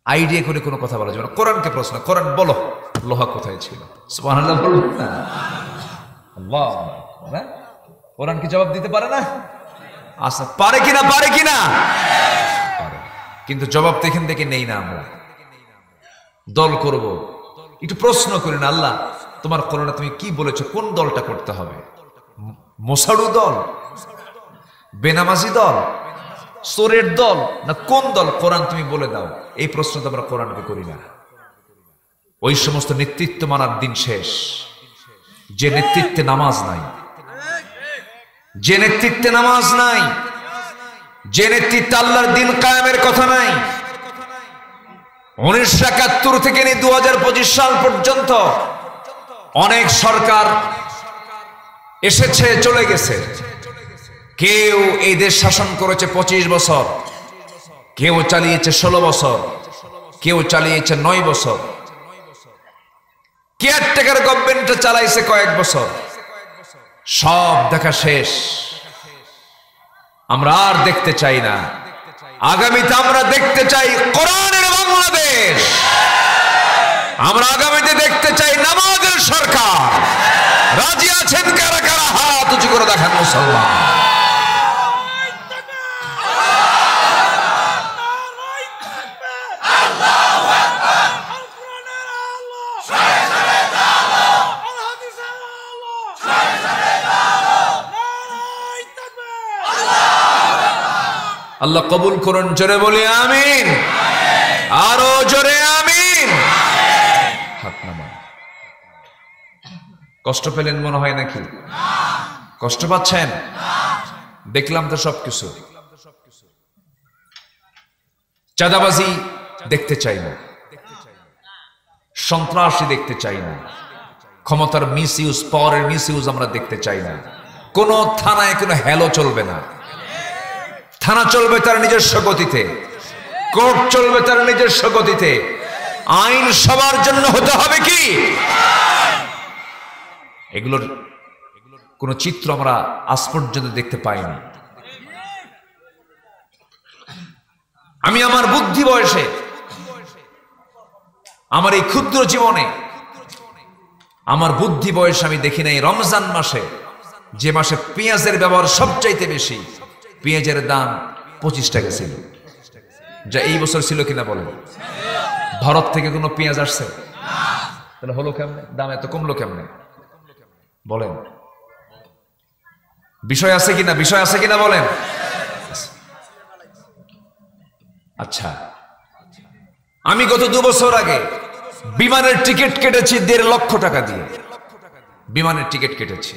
আইডিয়া করে কোনো কথা বলা যাবে না। কোরআনকে প্রশ্ন, কোরআন বলো লোহা কোথায় ছিল? সুবহানাল্লাহ বলুন না। আল্লাহ, কোরআন কি জবাব দিতে পারে না? আচ্ছা, পারে কিনা? পারে কিনা? পারে। কিন্তু জবাব তো এখান থেকে নেই না। আমরা দল করব, একটু প্রশ্ন করি না, আল্লাহ তোমার কোরআনে তুমি কি বলেছো? কোন দলটা করতে হবে? মোসাড়ু দল, বেনামাজি দল, চোরের দল, না কোন দল? কোরআন তুমি বলে দাও। এই প্রশ্ন তো আমরা কোরআনকে করি না। ওই সমস্ত নেতৃত্ব মানার দিন শেষ, যে নেতৃত্বে নামাজ নাই, যে নেতৃত্বে নামাজ নাই, যে নেতৃত্বে আল্লাহর দিন কায়েমের কথা নাই। 1971 থেকে নিয়ে 2025 সাল পর্যন্ত অনেক সরকার এসেছে, চলে গেছে। কেউ এই দেশ শাসন করেছে 25 বছর, কেউ চালিয়েছে 16 বছর, কেউ চালিয়েছে 9 বছর, কেয়ারটেকার গভর্নমেন্টটা চালাইছে কয়েক বছর। সব দেখা শেষ। আমরা আর দেখতে চাই না। আগামীতে আমরা দেখতে চাই কোরআনের বাংলাদেশ। আমরা আগামীতে দেখতে চাই নামাজের সরকার। রাজি আছেন কারা কারা? হাত উঁচু করে দেখান মুসলমান। আল্লাহ কবুল করুন। জোরে বলি আমিন। আরো জোরে আমিন। হাত নামান। কষ্ট পেলেন মনে হয় নাকি? কষ্ট পাচ্ছেন? দেখলাম তো সবকিছু। চাঁদাবাজি দেখতে চাই না, সন্ত্রাসী দেখতে চাই না, ক্ষমতার মিস ইউজ, পাওয়ারের মিস ইউজ আমরা দেখতে চাই না। কোন থানায় কোনো হেলো চলবে না। থানা চলবে তার নিজস্ব গতিতে, কোর্ট চলবে তার নিজস্ব গতিতে। আইন সবার জন্য হতে হবে কি? এগুলোর কোন চিত্র আমরা আজ পর্যন্ত দেখতে পাইনি। আমি আমার বুদ্ধি বয়সে, আমার এই ক্ষুদ্র জীবনে, আমার বুদ্ধি বয়সে আমি দেখি নাই রমজান মাসে, যে মাসে পেঁয়াজের ব্যবহার সবচাইতে বেশি, পেঁয়াজের দাম 25 টাকা ছিল। যা এই বছর ছিল কিনা বলেন? ভারত থেকে কোনো পেঁয়াজ আসছে? তাহলে হলো কেমনে? দাম এত কমলো কেমনে বলেন? বিষয় আছে কিনা? বিষয় আছে কিনা বলেন? আচ্ছা, আমি গত 2 বছর আগে বিমানের টিকিট কেটেছি 1.5 লক্ষ টাকা দিয়ে। বিমানের টিকিট কেটেছি,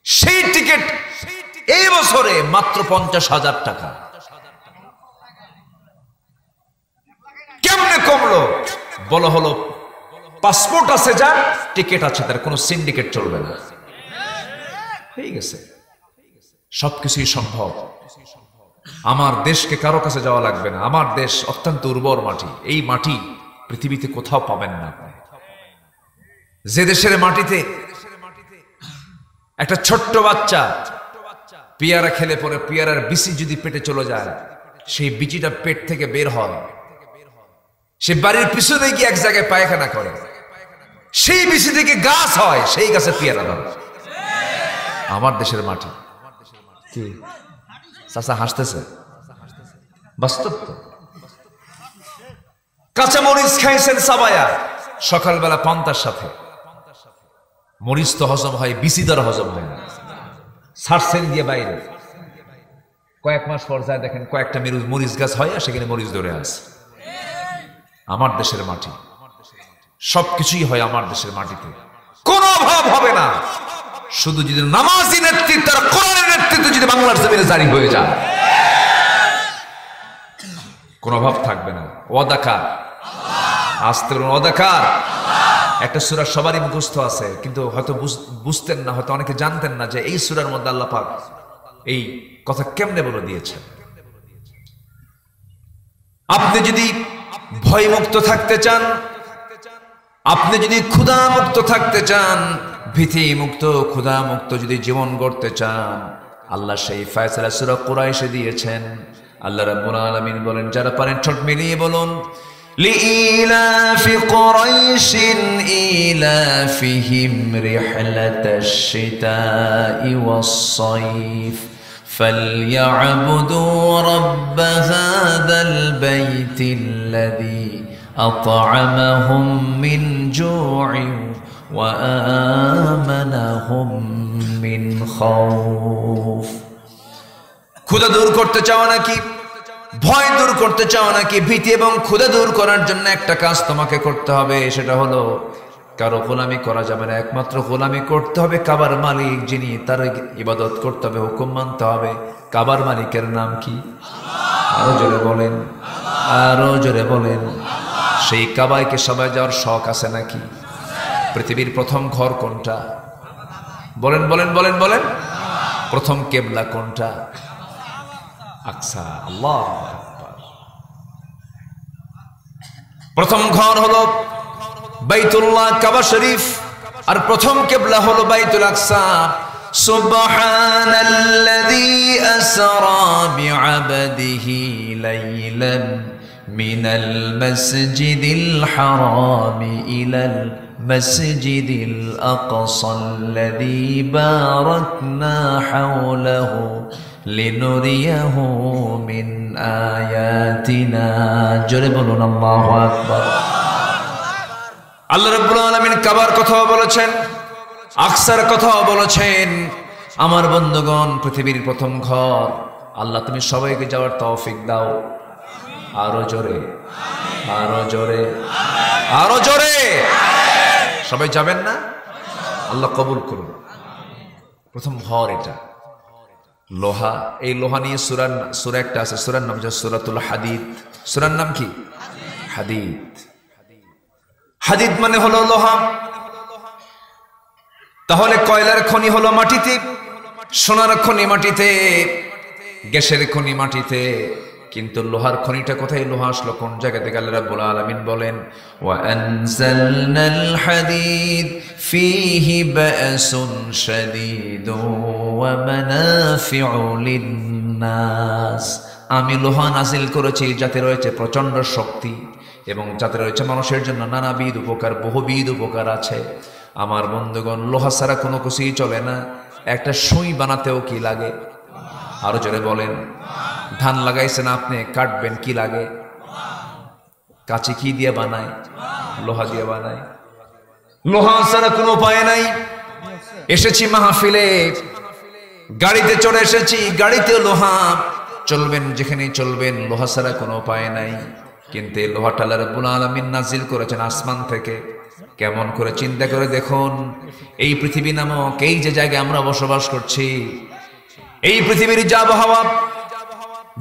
সেই টিকিট এই বছরে মাত্র 50,000 টাকা। কেমনে কমলো? বলো হলো পাসপোর্ট আছে, যার টিকিট আছে, তার কোনো সিন্ডিকেট চলবে না। হয়ে গেছে, সবকিছুই সম্ভব। আমার দেশকে কারো কাছে যাওয়া লাগবে না। আমার দেশ অত্যন্ত উর্বর মাটি। এই মাটি পৃথিবীতে কোথাও পাবেন না। যে দেশের মাটিতে একটা ছোট্ট বাচ্চা পেয়ারা খেলে পরে পেয়ারার বিচি যদি পেটে চলে যায়, সেই বিচিটা পেট থেকে বের হয়, সে বাড়ির পিছনে গিয়ে এক জায়গায় পায়খানা করে, সেই বিচি থেকে গাছ হয়, সেই গাছে পেয়ারা ধরে। আমার দেশের মাটি। কি চাচা হাসতেছে? বাস্তব তো। কাঁচা মরিচ খাইছেন চাবায়া সকালবেলা পান্তার সাথে, মরিচ তো হজম হয়, বিচি দ্বারা হজম হয় না। ছাড়ছেন দিয়ে বাইরে, কয়েক মাস পর যায় দেখেন কয়েকটা মরিচ গাছ হয় আর সেখানে মরিচ ধরে আছে। আমার দেশের মাটি, সবকিছুই হয় আমার দেশের মাটিতে, কোনো অভাব হবে না। শুধু যদি নামাজি নেতৃত্ব আর কোরআনের নেতৃত্ব যদি বাংলার জমিনে জারি হয়ে যায়, কোনো অভাব থাকবে না। ওয়াদাকার আসতে ওয়াদাকার একটা সূরা সবারই মুখস্থ আছে, কিন্তু হয়তো বুঝতেন না, হয়তো অনেকে জানতেন না যে এই সূরার মধ্যে আল্লাহ পাক এই কথা কেমনে বলে দিয়েছেন। আপনি যদি ভয়মুক্ত থাকতে চান, আপনি যদি ক্ষুধা মুক্ত থাকতে চান, ভীতি মুক্ত ক্ষুধা মুক্ত যদি জীবন গড়তে চান, আল্লাহ সেই ফয়সালা সূরা কুরাইশে দিয়েছেন। আল্লাহ রাব্বুল আলামিন বলেন, যারা পারেন ঠোঁট মিলিয়ে বলুন, লিইলাফি কুরাইশিন ইলাফিহিম রিহলাতাশ শিতাই ওয়াস সাইফ ফালইয়াবুদু রাব্ব হাযাল বাইতিল্লাযী আত'আমাহুম মিন জু'ইন ওয়া আমানাহুম মিন খাউফ। ক্ষুধা দূর করতে চাও নাকি? ভয় দূর করতে চাও নাকি? ভীতি এবং ক্ষুধা দূর করার জন্য একটা কাজ তোমাকে করতে হবে, সেটা হলো কারো গোলামি করা যাবে না। একমাত্র গোলামি করতে হবে কাবার মালিক যিনি, তার ইবাদত করতে হবে, হুকুম মানতে হবে। কাবার মালিকের নাম কি? আরো জোরে বলেন, আরো জোরে বলেন। সেই কাবায়কে সবাই যাওয়ার শখ আছে নাকি? পৃথিবীর প্রথম ঘর কোনটা? বলেন বলেন বলেন বলেন। প্রথম কেবলা কোনটা? আকসা। আল্লাহ আকবার। প্রথম ঘর হলো বাইতুল্লাহ কাবা শরীফ, আর প্রথম কেবলা হলো বাইতুল আকসা। সুবহানাল্লাযী আসরা বিআবদিহি লাইলান মিনাল মাসজিদিল হারামি ইলাল মাসজিদিল আকসাল্লাযী বারাকনা হাওলাহু লিনুরিয়াহু মিন আয়াতিনা। জোরে বলুন আল্লাহু আকবার। আল্লাহ রাব্বুল আলামিন কাবার কথাও বলেছেন, আকসার কথাও বলেছেন। আমার বন্ধুগণ, পৃথিবীর প্রথম ঘর। আল্লাহ তুমি সবাইকে যাওয়ার তৌফিক দাও। আরো জোরে, আরো জোরে, আরো জোরে। সবাই যাবেন না? আল্লাহ কবুল করুন। প্রথম ঘর এটা লোহা। এই লোহা নিয়ে সূরা একটা আছে, সূরার নাম হচ্ছে সূরাতুল হাদিদ। সূরার নাম কি? হাদিদ। হাদিদ মানে হলো লোহা। তাহলে কয়লার খনি হলো মাটিতে, সোনার খনি মাটিতে, গ্যাসের খনি মাটিতে, কিন্তু লোহার খনিটা কোথায়? লোহা আসলো কোন জায়গা থেকে? আল্লাহ রাব্বুল আলামিন বলেন, ওয়া আনজালনাল হাদিদ ফীহি বা'সুন শাদীদুন ওয়া মানাফি'ু লিন-নাস। আমি লোহা নাজিল করেছি যাতে রয়েছে প্রচন্ড শক্তি এবং যাতে রয়েছে মানুষের জন্য নানাবিধ উপকার, বহুবিধ উপকার আছে। আমার বন্ধুগণ, লোহা ছাড়া কোনো কিছুই চলে না। একটা সুই বানাতেও কি লাগে? আরো জোরে বলেন। ধান লাগাইছেন আপনি, কাটবেন কি লাগে? কাঁচি কি দিয়ে বানায়? লোহা দিয়ে বানায়। লোহা ছাড়া কোনো উপায় নাই। এসেছি মাহফিলে, গাড়িতে চড়ে এসেছি, গাড়িতে লোহা, চলবেন যেখানে চলবেন, লোহা ছাড়া কোনো উপায় নাই। কিন্তু এই লোহাটা আল্লাহ রাব্বুল আলামিন নাজিল করেছেন আসমান থেকে। কেমন করে চিন্তা করে দেখুন, এই পৃথিবী নামক এই যে জায়গায় আমরা বসবাস করছি, এই পৃথিবীর যে আবহাওয়া,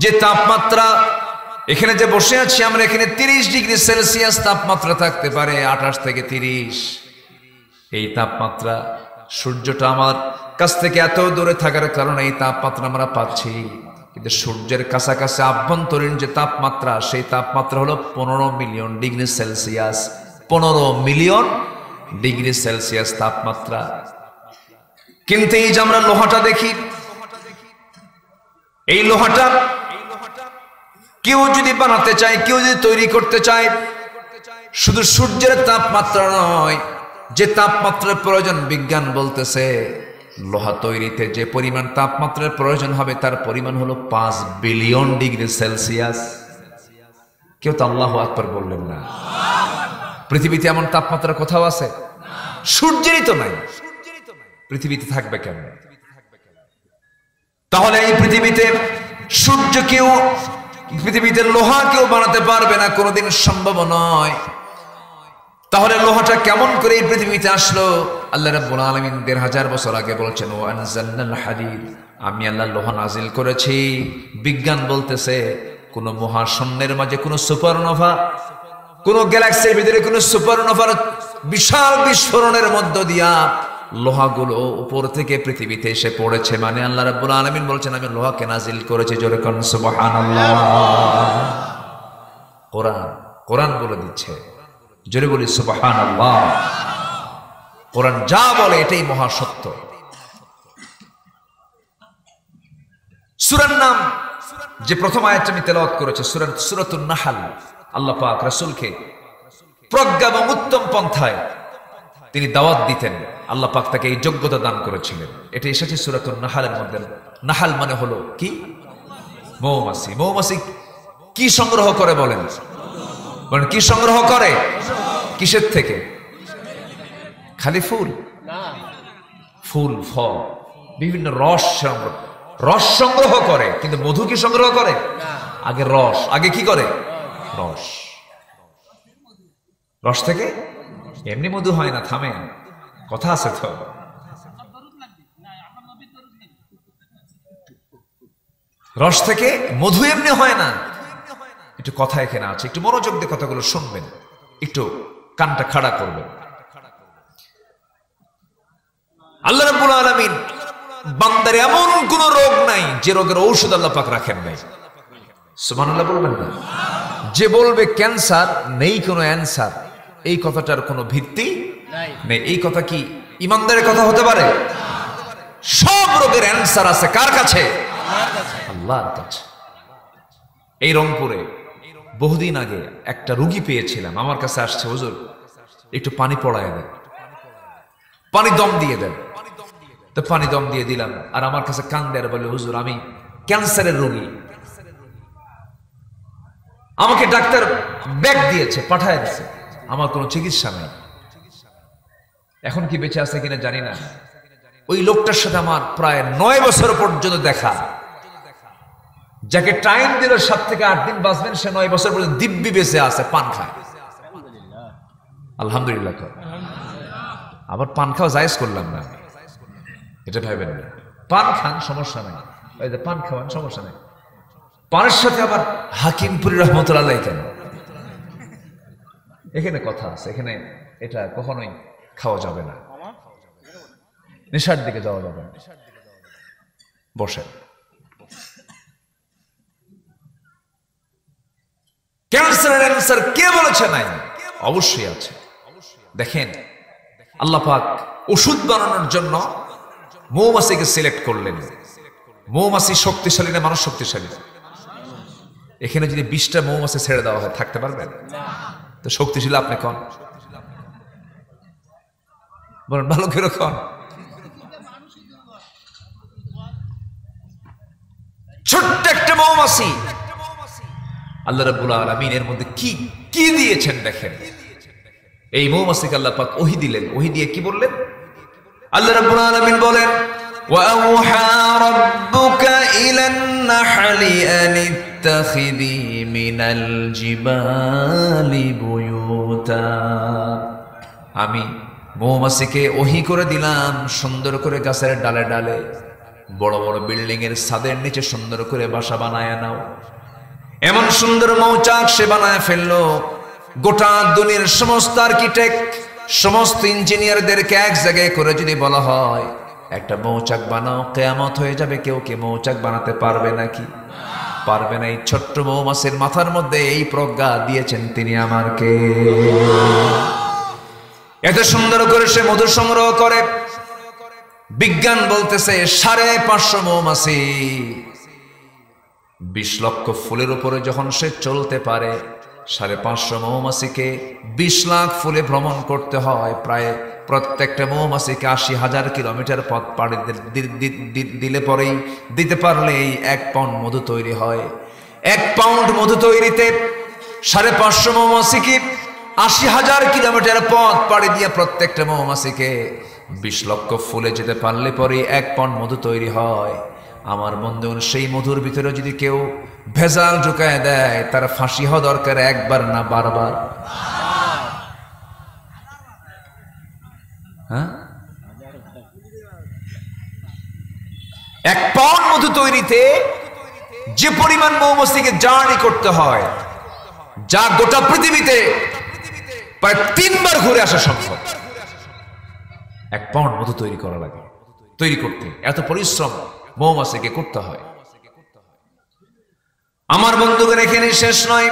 যে তাপমাত্রা, এখানে যে বসে আছি আমরা, এখানে 30 ডিগ্রি সেলসিয়াস তাপমাত্রা থাকতে পারে, 28 থেকে 30। এই তাপমাত্রা, সূর্যটা আমার কাছ থেকে এত দূরে থাকার কারণে এই তাপমাত্রা আমরা পাচ্ছি। কিন্তু সূর্যের কাছাকাছি আভ্যন্তরীণ যে তাপমাত্রা, সেই তাপমাত্রা হলো 15 million degree Celsius. 15 million degree Celsius তাপমাত্রা। কিন্তু এই যে আমরা লোহাটা দেখি, এই লোহাটা কেউ যদি বানাতে চায়, কেউ যদি তৈরি করতে চায়, শুধু সূর্যের তাপমাত্রা নয়, যে তাপমাত্রার প্রয়োজন, বিজ্ঞান বলতেছে লোহা তৈরিতে যে পরিমাণ তাপমাত্রার প্রয়োজন হবে তার পরিমাণ হলো 5 বিলিয়ন ডিগ্রি সেলসিয়াস। কেউ তো আল্লাহু আকবার বললেন না। পৃথিবীতে এমন তাপমাত্রা কোথাও আছে? সূর্যেরই তো নাই, পৃথিবীতে থাকবে কেন? তাহলে এই পৃথিবীতে সূর্যকেও, পৃথিবীতে লোহা কেউ বানাতে পারবে না, কোনোদিন সম্ভব নয়। তাহলে লোহাটা কেমন করে এই পৃথিবীতে আসলো? আল্লাহ রাব্বুল আলামিন ১৫০০ বছর আগে বলেছেন, ওয়া আনজালনাল হাদিদ, আমি আল্লাহ লোহা নাজিল করেছি। বিজ্ঞান বলতেছে কোন মহাশূন্যের মাঝে কোন সুপারনোভা, কোন গ্যালাক্সির ভিতরে কোন সুপারনোভার বিশাল বিস্ফোরণের মধ্য দিয়া লোহাগুলো উপর থেকে পৃথিবীতে এসে পড়েছে। মানে আল্লাহ রাব্বুল আলামিন বলছেন আমি লোহাকে নাজিল করেছি। জোরে কোন সুবহানাল্লাহ। কোরআন বলে দিচ্ছে, জোরে বলি সুবহানাল্লাহ। কোরআন যা বলে এটাই মহাসত্য। সূরার নাম যে প্রথম আয়াতটা আমি তেলাওয়াত করেছি, সূরাতুন নাহল। আল্লাহ পাক রাসূলকে প্রজ্ঞা এবং উত্তম পন্থায় তিনি দাওয়াত দিতেন। আল্লাহ পাক তাকে এই যোগ্যতা দান করেছিলেন। এটা এসেছে সূরাতুন নাহলের মধ্যে। নাহল মানে হলো কি? মৌমাছি। মৌমাছি কি সংগ্রহ করে বলেন? মানে কি সংগ্রহ করে? কিসের থেকে? খালি ফুল? ফুল, ফল, বিভিন্ন রস সংগ্রহ করে। কিন্তু মধু কি সংগ্রহ করে? আগে রস। আগে কি করে? রস। রস থেকে এমনি মধু হয় না, থামে, কথা আছে তো। রস থেকে মধু এমনি হয় না, একটু কথা এখানে আছে, একটু মনোযোগ দিয়ে কথাগুলো শুনবেন, একটু কানটা খাড়া করবেন। আল্লাহ রাব্বুল আলামিন বান্দার এমন কোন রোগ নাই যে রোগের ঔষধ আল্লাহ পাক রাখেন নাই। সুবহানাল্লাহ বলবেন না? যে বলবে ক্যান্সার নেই কোনো অ্যানসার, এই কথাটার কোনো ভিত্তি নেই। এই কথা কি ইমানদারের কথা হতে পারে? সব রোগের অ্যানসার আছে কার কাছে? আল্লাহর কাছে। এই রংপুরে বহুদিন আগে একটা রোগী পেয়েছিলাম, আমার কাছে আসছে, হুজুর একটু পানি পড়ায় দেন, পানি দম দিয়ে দেন। তো পানি দম দিয়ে দিলাম, আর আমার কাছে কান্দে আর বলে, হুজুর আমি ক্যান্সারের রোগী, আমাকে ডাক্তার ব্যাগ দিয়েছে, পাঠায় দিয়েছে, আমার কোনো চিকিৎসা নাই। এখন কি বেঁচে আছে কিনা জানি না। ওই লোকটার সাথে আমার প্রায় 9 বছর পর্যন্ত দেখা। যাকে টাইম দিল 7 থেকে 8 দিন বাঁচবেন, সে 9 বছর পর্যন্ত দিব্যি বেঁচে আছে, পান খায়। আলহামদুলিল্লাহ। আবার পান খাওয়া জায়েজ করলাম না, এটা ভাবেন না। পান খান, সমস্যা নাই, ওই যে পান খাওয়ান, সমস্যা নাই। পানের সাথে আবার হাকিমপুরি রহমতুল্লাহ কেন? এখানে কথা আছে, এখানে এটা কখনোই খাওয়া যাবে না, নেশার দিকে যাওয়া যাবে না। বসে। ক্যান্সারের অ্যান্সার কে বলেছে নাই? অবশ্যই আছে। দেখেন আল্লাহ পাক ওষুধ বানানোর জন্য মৌমাছিকে সিলেক্ট করলেন। মৌমাছি শক্তিশালী না মানুষ শক্তিশালী? এখানে যদি 20টা মৌমাছি ছেড়ে দেওয়া হয় থাকতে পারবেন? তো শক্তিশালী আপনি কন, বলেন ভালো করে কন। ছোট্ট একটা মৌমাছি, আল্লাহ রাব্বুল আলামিন এর মধ্যে কি কি দিয়েছেন দেখেন। এই মৌমাছিকে আল্লাহ পাক ওহী দিলেন। ওহী দিয়ে কি বললেন? আল্লাহ রাব্বুল আলামিন বলেন, ওয়া আওহা রাব্বুকা ইলান নাহলি আন ইত্তাখিযি মিনাল জিবালি বুয়ুতা। আমি মৌমাছিকে ওহী করে দিলাম, সুন্দর করে গাছের ডালে ডালে, বড় বড় বিল্ডিং এর ছাদের নিচে সুন্দর করে বাসা বানায় নাও। এমন সুন্দর মৌচাক সে বানায় ফেললো, গোটা দুনিয়ার সমস্ত আর্কিটেক্ট, সমস্ত ইঞ্জিনিয়ারদেরকে এক জায়গায় করে যদি বলা হয় একটা মৌচাক বানাও, কিয়ামত হয়ে যাবে, কেউ কি মৌচাক বানাতে পারবে নাকি? পারবে না। এই ছোট্ট মৌমাছির মাথার মধ্যে এই প্রজ্ঞা দিয়েছেন তিনি আমাকে। এত সুন্দর করে সে মধু সংগ্রহ করে। বিজ্ঞান বলতেছে 550 মৌমাছি 20 লক্ষ ফুলের উপরে যখন সে চলতে পারে, 550 মৌমাছিকে 20 লাখ ফুলে ভ্রমণ করতে হয়, প্রায় প্রত্যেকটা মৌমাছিকে 80,000 কিলোমিটার পথ পাড়ি দিলে পরেই দিতে পারলেই 1 পাউন্ড মধু তৈরি হয়। 1 পাউন্ড মধু তৈরিতে 550 মৌমাছিকে 80,000 কিলোমিটার পথ পাড়ি দিয়ে প্রত্যেকটা মৌমাছিকে 20 লক্ষ ফুলে যেতে পারলে পরে 1 পাউন্ড মধু তৈরি হয়। আমার বন্ধুগণ, সেই মধুর ভিতরে যদি কেউ ভেজাল ঢুকায় দেয়, তার ফাঁসি হওয়া দরকার, একবার না বারবার। হ্যাঁ, 1 পাউন্ড মধু তৈরিতে যে পরিমাণ মৌমাছিকে জার্নি করতে হয়, যা গোটা পৃথিবীতে প্রায় 3 বার ঘুরে আসা সম্ভব। 1 পাউন্ড মধু তৈরি করা লাগে, তৈরি করতে এত পরিশ্রম মৌমাছিকে করতে হয়। আমার বন্ধুগণ, এখানে শেষ নয়।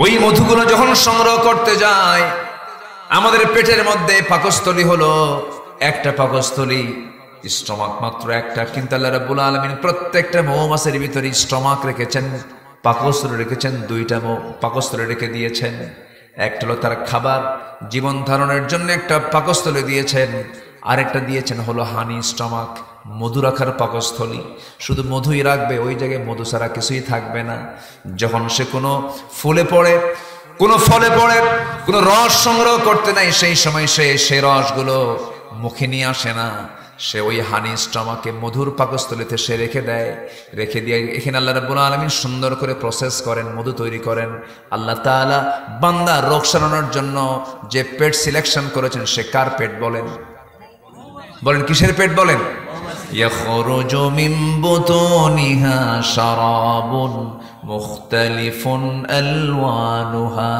ওই মধুগুলো যখন সংগ্রহ করতে যায়, আমাদের পেটের মধ্যে পাকস্থলী হলো একটা পাকস্থলী, স্টমাক মাত্র একটা, কিন্তু আল্লাহ রাব্বুল আলামিন প্রত্যেকটা মৌমাছির ভিতরে স্টমাক রেখেছেন, পাকস্থলী রেখেছেন, 2টা পাকস্থলী রেখে দিয়েছেন। একটা হলো তার খাবার, জীবন ধারণের জন্য একটা পাকস্থলী দিয়েছেন, আরেকটা দিয়েছেন হলো হানি স্টমাক, মধু রাখার পাকস্থলী। শুধু মধুই রাখবে, ওই জায়গায় মধু ছাড়া কিছুই থাকবে না। যখন সে কোনো ফুলে পড়ে, কোনো ফলে পড়ে, কোনো রস সংগ্রহ করতে নাই, সেই সময় সে রসগুলো মুখে নিয়ে আসে না, সে ওই হানি স্টমাকে মধুর পাকস্থলীতে সে রেখে দেয়। রেখে দিয়ে এখানে আল্লাহ রাব্বুল আলামিন সুন্দর করে প্রসেস করেন, মধু তৈরি করেন। আল্লাহ তাআলা বান্দা রোগ সারানোর জন্য যে পেট সিলেকশন করেছেন, সে কার পেট বলেন? বলেন, কিসের পেট বলেন? ইয়াখরুজু মিন বুতুনিহা শারাবুন মুখতালিফুন আলওয়ানুহা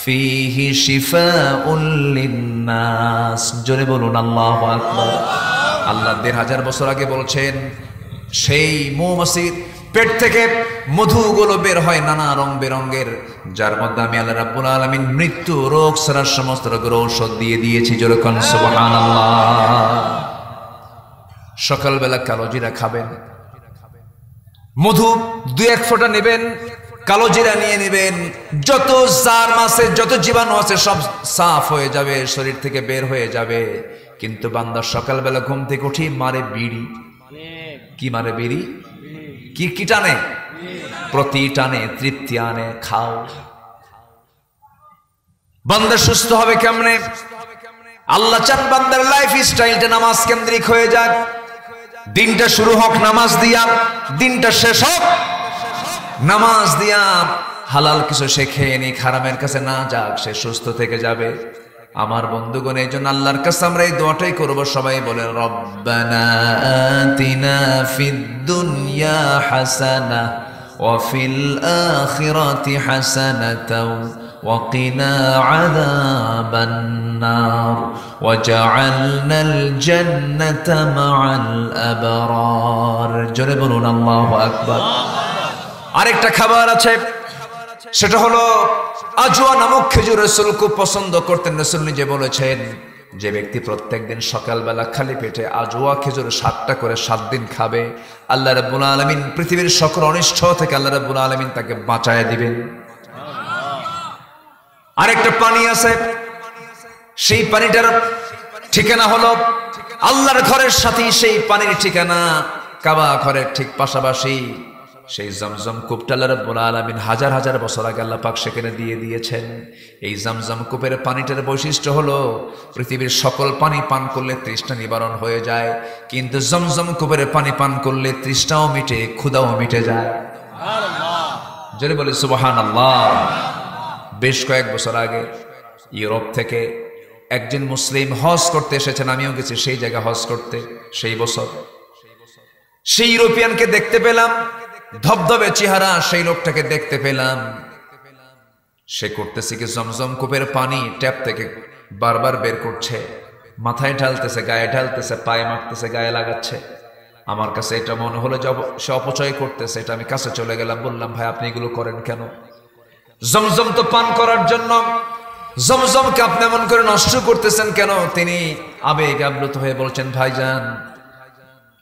ফীহি শিফাউন লিন্নাস। জোরে বলুন আল্লাহু আকবার। আল্লাহ 1500 বছর আগে বলছেন, সেই মৌমাছির পেট থেকে মধুগুলো বের হয় নানা রং বেরঙের, যার মধ্যে আমি আল্লাহ রাব্বুল আলামিন মৃত্যু, রোগ ছাড়ার সমস্ত রোগের ঔষধ দিয়ে দিয়েছি। জোরে কোন সুবহানাল্লাহ। সকালবেলা কালো জিরা খাবেন, মধু 2-1 ফোঁটা নেবেন, কালো জিরা নিয়ে নেবেন, যত জার্ম আছে, যত জীবাণু আছে সব সাফ হয়ে যাবে, শরীর থেকে বের হয়ে যাবে। কিন্তু বান্দা সকালবেলা ঘুম থেকে উঠি মারে বিড়ি। কি মারে? বিড়ি। কি টানে? প্রতি টানে, তৃপ্তি আনে, খাও। বান্দা সুস্থ হবে কেমনে? আল্লাহ চান বান্দার লাইফ স্টাইলটা নামাজ কেন্দ্রিক হয়ে যাক। দিনটা শুরু হোক নামাজ দিয়া, দিনটা শেষ হোক নামাজ দিয়া। হালাল কিছু সে খেয়ে নি, হারামের কাছে না যাক, সে সুস্থ থেকে যাবে। আমার বন্ধুগণ, এই জন্য আল্লাহর কাছে আমরা এই দোয়াটাই করব। সবাই বলেন, রব্বানা আতিনা ফিদ দুনিয়া হাসানাহ ওয়া ফিল আখিরাতি হাসানাতাও ওয়া কিনা আযাবান নার ওয়াজআলনাল জান্নাতা মাআল আবরার। জোরে বলুন আল্লাহু আকবার। আরেকটা খাবার আছে, সেটা হলো আজওয়া নামক খেজুর। রাসূল খুব পছন্দ করতেন। রাসূল নিজে বলেছেন, যে ব্যক্তি প্রত্যেকদিন সকালবেলা খালি পেটে আজওয়া খেজুর 7টা করে 7 দিন খাবে, আল্লাহ রাব্বুল আলামিন পৃথিবীর সকল অনিষ্ট থেকে আল্লাহ রাব্বুল আলামিন তাকে বাঁচায় দিবেন। আরেকটা পানি আছে, সেই পানিটার ঠিকানা হলো আল্লাহর ঘরের সাথে, সেই পানির ঠিকানা কাবা ঘরের ঠিক পাশাপাশি সেই জমজম কূপটা আল্লাহ রাব্বুল আলামিন হাজার হাজার বছর আগে আল্লাহ পাক সেখানে দিয়ে দিয়েছেন। এই জমজম কূপের পানিটার বৈশিষ্ট্য হলো পৃথিবীর সকল পানি পান করলে তৃষ্ণা নিবারণ হয়ে যায়, কিন্তু জমজম কূপের পানি পান করলে তৃষ্ণাও মিটে, ক্ষুধাও মিটে যায়। জোরে বলে সুবহানাল্লাহ। বেশ কয়েক বছর আগে ইউরোপ থেকে একজন মুসলিম হজ করতে এসেছেন, আমিও গেছি সেই জায়গায় হজ করতে। সেই বছর সেই ইউরোপিয়ানকে দেখতে পেলাম, ধবধবে চেহারা সেই লোকটাকে দেখতে পেলাম। সে করতেছে কি, জমজম কূপের পানি ট্যাপ থেকে বারবার বের করছে, মাথায় ঢালতেছে, গায়ে ঢালতেছে, পায়ে মাখতেছে, গায়ে লাগাচ্ছে। আমার কাছে এটা মনে হলো যে সে অপচয় করতেছে। এটা আমি কাছে চলে গেলাম, বললাম, ভাই আপনি এগুলো করেন কেন? জমজম তো পান করার জন্য, জমজমকে আপনি এমন করে নষ্ট করতেছেন কেন? তিনি আবেগ আপ্লুত হয়ে বলছেন, ভাইজান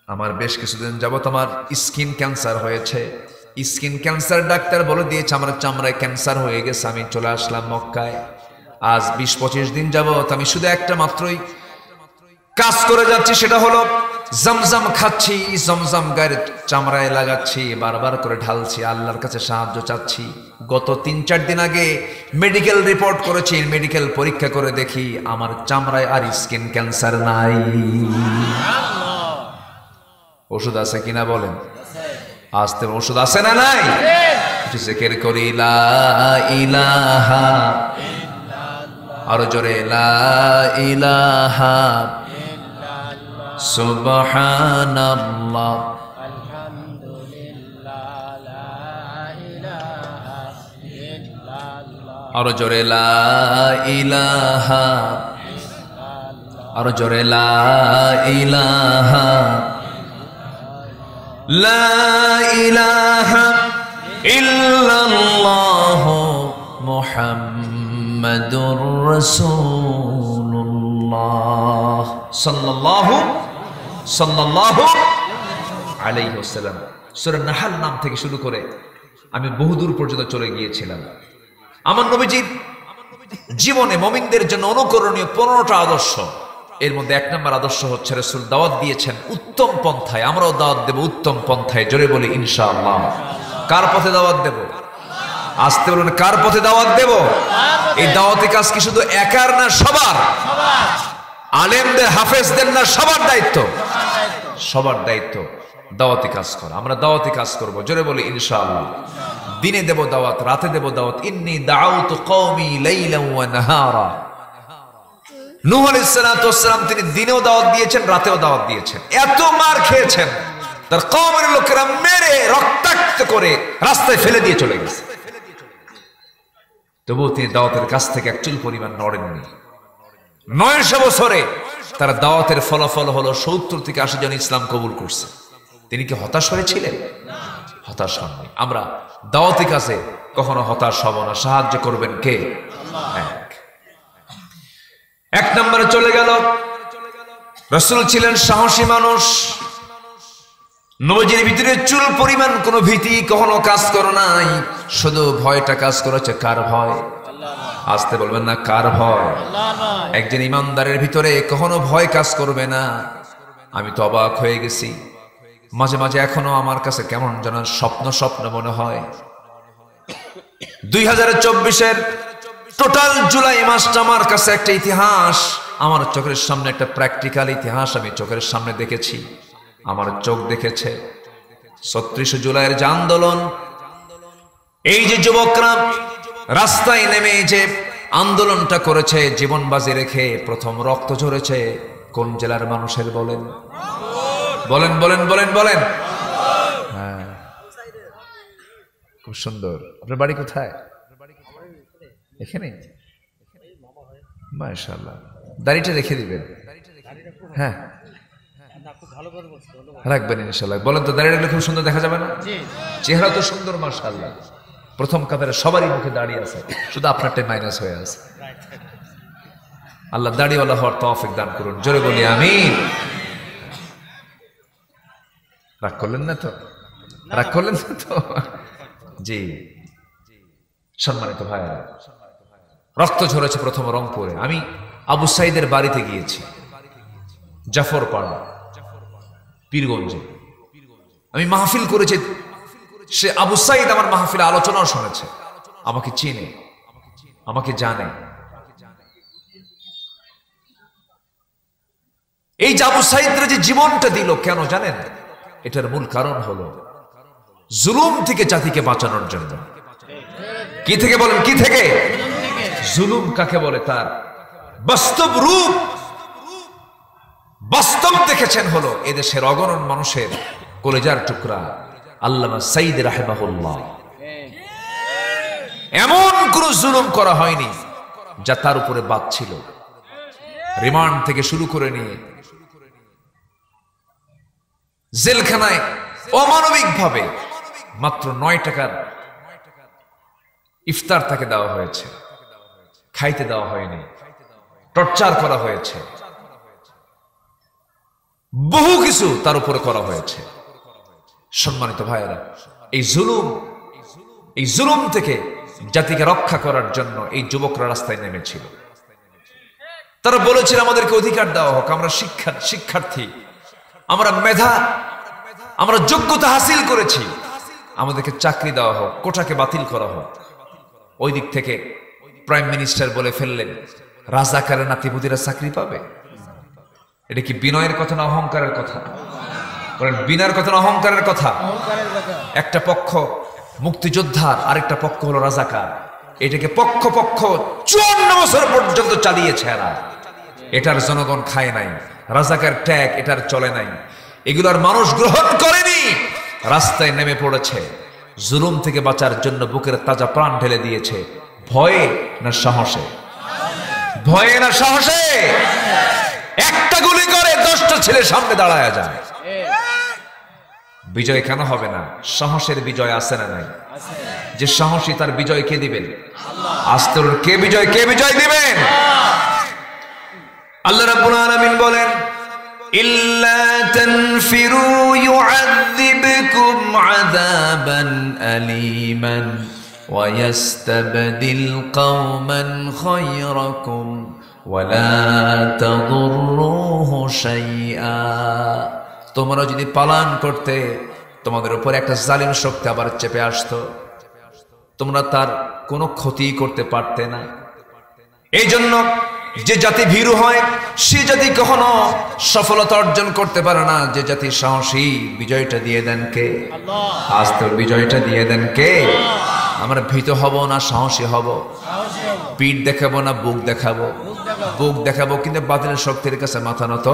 আমার বেশ কিছুদিন যাবত আমার স্কিন ক্যান্সার হয়েছে, স্কিন ক্যান্সার ডাক্তার বলে দিয়েছে আমার চামড়ায় ক্যান্সার হয়ে গেছে। আমি চলে আসলাম মক্কায়। আজ 20-25 দিন যাবত আমি শুধু একটা মাত্রই কাজ করে যাচ্ছি, সেটা হলো জমজম খাচ্ছি, জমজম গায়ের চামড়ায় লাগাচ্ছি, বারবার করে ঢালছি, আল্লাহর কাছে সাহায্য চাচ্ছি। গত 3-4 দিন আগে মেডিকেল রিপোর্ট করেছি, মেডিকেল পরীক্ষা করে দেখি আমার চামড়ায় আর স্কিন ক্যান্সার নাই। ওষুধ আছে কিনা বলেন? আসতে ওষুধ আছে না নাই? জিকির করি লা ইলাহা, আরো জোরে লা ইলাহা সুবহানাল্লাহ আরো জোরে লা ইলাহা, আরো জোরে লা ইলাহা, লা ইলাহা ইল্লাল্লাহ মুহাম্মাদুর রাসূলুল্লাহ সাল্লাল্লাহু আলাইহি ওয়াসাল্লাম। সূরা নাহল নাম থেকে শুরু করে আমি বহুদূর পর্যন্ত চলে গিয়েছিলাম। আমার নবীজির জীবনে মুমিনদের জন্য অনুকরণীয় 15টা আদর্শ, এর মধ্যে 1 নম্বর আদর্শ হচ্ছে রাসূল দাওয়াত দিয়েছেন উত্তম পন্থায়। আমরাও দাওয়াত দেব উত্তম পন্থায়, জোরে বলি ইনশাআল্লাহ। কার পথে দাওয়াত দেব? আসতে বলুন, কার পথে দাওয়াত দেব? এই দাওয়াতি কাজ কি শুধু একার না সবার? আলেমদের, হাফেজদের না সবার দায়িত্ব? সবার দায়িত্ব দাওয়াতি কাজ করা। আমরা দাওয়াতি কাজ করব, জোরে বলি ইনশাআল্লাহ। দিনে দেব দাওয়াত, রাতে দেব দাওয়াত। ইন্নী দাউতু কওমি লাইলান ওয়া নাহারা। নূহ আলাইহিস সালাতু ওয়াস সালাম তিনি দিনেও দাওয়াত দিয়েছেন, রাতেও দাওয়াত দিয়েছেন। এত মার খেয়েছেন, তার কওমের লোকেরা মেরে রক্তাক্ত করে রাস্তায় ফেলে দিয়ে চলে গেছে, তবুও তিনি দাওয়াতের কাছ থেকে এক চুল পরিমাণ নড়েননি। 900 বছরে তার দাওয়াতের ফলাফল হলো 70 থেকে 80 জন ইসলাম কবুল করছে। তিনি কি হতাশ হয়েছিলেন? হতাশ হননি। আমরা দাওয়াতি কাজে কখনো হতাশ হব না। সাহায্য করবেন কে? এক নম্বরে চলে গেল, রাসূল ছিলেন সাহসী মানুষ। নবীজির ভিতরে চুল পরিমাণ কোনো ভীতি কখনো কাজ করে নাই, শুধু ভয়টা কাজ করেছে। কার ভয়? আসতে বলবেন না, কার ভয়? একজন ইমানদারের ভিতরে কখনো ভয় কাজ করবে না। আমি তো অবাক হয়ে গেছি, মাঝে মাঝে এখনো আমার কাছে কেমন যেন স্বপ্ন স্বপ্ন মনে হয়। 2024-এর টোটাল জুলাই মাসটা আমার কাছে একটা ইতিহাস। আমার চোখের সামনে একটা প্র্যাকটিক্যাল ইতিহাস আমি চোখের সামনে দেখেছি, আমার চোখ দেখেছে। 36 জুলাইয়ের যে আন্দোলন, এই যে যুবকরা রাস্তায় নেমে যে আন্দোলনটা করেছে, জীবন বাজি রেখে প্রথম রক্ত ঝরেছে কোন জেলার মানুষের বলেন? বলেন বলেন বলেন বলেন। হ্যাঁ, খুব সুন্দর। আপনার বাড়ি কোথায়? এখানে? মাশাআল্লাহ। দাড়িটা রেখে দিবেন। হ্যাঁ, রাখবেন ইনশাআল্লাহ। বলেন তো, দাড়ি রাখলে খুব সুন্দর দেখা যাবে না? চেহারা তো সুন্দর মাশাআল্লাহ। প্রথম কাতারে সবারই মুখে দাড়ি আছে, শুধু আপনারটাই মাইনাস হয়ে আছে। আল্লাহ দাড়িওয়ালা হওয়ার তৌফিক দান করুন, জোরে বলি আমিন। রাগ করলেন না তো? রাগ করলেন না তো? জি, সম্মানিত ভাইরা, রক্ত ঝরেছে প্রথম রংপুরে। আমি আবু সাইদের বাড়িতে গিয়েছি, জাফরপাড়া, পীরগঞ্জে। আমি মাহফিল করেছি, সে আবু সাইদ আমার মাহফিলে আলোচনাও শুনেছে, আমাকে চিনে, আমাকে জানে। এই যে আবু সাইদরা যে জীবনটা দিল, কেন জানেন? এটার মূল কারণ হলো জুলুম থেকে জাতিকে বাঁচানোর জন্য। কি থেকে বলেন? কি থেকে? জুলুম কাকে বলে তার বাস্তব রূপ, বাস্তব দেখেছেন হলো এদেশের অগণন মানুষের কলেজার টুকরা আল্লামা সাইদ রাহিমাহুল্লাহ। এমন কোন জুলুম করা হয়নি যা তার উপরে বাদ ছিল। রিমান্ড থেকে শুরু করে নিয়ে জেলখানায় অমানবিক ভাবে মাত্র 9 টাকার ইফতার তাকে দেওয়া হয়েছে, খাইতে দেওয়া হয়নি, টর্চার করা হয়েছে, বহু কিছু তার উপরে করা হয়েছে। সম্মানিত ভাইয়েরা, এই জুলুম থেকে জাতিকে রক্ষা করার জন্য এই যুবকরা রাস্তায় নেমেছিল। তারা বলেছিল আমাদেরকে অধিকার দেওয়া হোক, আমরা শিক্ষার্থী, আমরা মেধা, আমরা যোগ্যতা হাসিল করেছি, আমাদেরকে চাকরি দেওয়া হোক, কোটাকে বাতিল করা হোক। ওই দিক থেকে প্রাইম মিনিস্টার বলে ফেললেন রাজাকারের নাতিপুতিরা চাকরি পাবে। এটা কি বিনয়ের কথা না অহংকারের কথা? বলেন বিনয়ের কথা না অহংকারের কথা? একটা পক্ষ মুক্তিযোদ্ধার, আরেকটা পক্ষ হলো রাজাকার। এটাকে পক্ষ 54 বছর পর্যন্ত চালিয়েছে এরা। এটার জনগণ খায় নাই, রাজাকার ট্যাগ এটার চলে নাই, এগুলোর মানুষ গ্রহণ করেনি, রাস্তায় নেমে পড়েছে। জুলুম থেকে বাঁচার জন্য বুকের তাজা প্রাণ ঢেলে দিয়েছে। ভয়ে না সাহসে? ভয়ে না সাহসে? একটা গুলি করে 10টা ছেলে সামনে দাঁড়ায় যায়। বিজয় কেন হবে না? সাহসের বিজয় আছে না নাই? যে সাহসী তার বিজয় কে দিবেন? আস্তে কে বিজয় দিবেন? আল্লাহ রাব্বুল আলামিন বলেন ইল্লা তানফিরু ইউআযিবকুম আযাবান আলীমান ওয়া ইস্তাবদিল কওমান খায়রাকুম ওয়া লা তাদুররুহু শাইআ। তোমরা যদি পালন করতে, তোমাদের উপর একটা জালিম শক্তি আবার চেপে আসতো, তোমরা তার কোনো ক্ষতি করতে পারতে না। এই জন্য যে জাতি ভীরু হয় সে জাতি কখনো সফলতা অর্জন করতে পারে না। যে জাতি সাহসী, বিজয়টা দিয়ে দেন কে? আজ তো বিজয়টা দিয়ে দেন কে? আমরা ভীত হব না সাহসী হব? পিঠ দেখাবো না বুক দেখাবো? বুক দেখাবো, কিন্তু বাতিলের শক্তির কাছে মাথা নত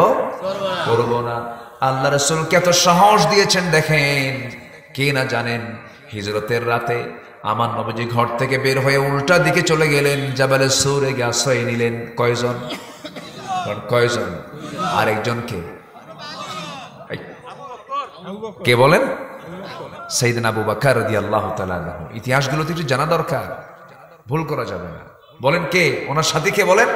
করবো না। আল্লাহ রাসূলকে এত সাহস দিয়েছেন দেখেন, কে না জানেন হিজরতের রাতে আমার নবীজি ঘর থেকে বের হয়ে উল্টা দিকে চলে গেলেন, জাবালে সূরে গিয়ে আশ্রয় নিলেন। কয়জন? আরেকজনকে কে বলেন? সাইয়েদনা আবু বকর রাদিয়াল্লাহু তাআলা আনহু। ইতিহাসগুলো তো একটু জানা দরকার, ভুল করা যাবে না। বলেন কে ওনার সাথে? কে বলেন?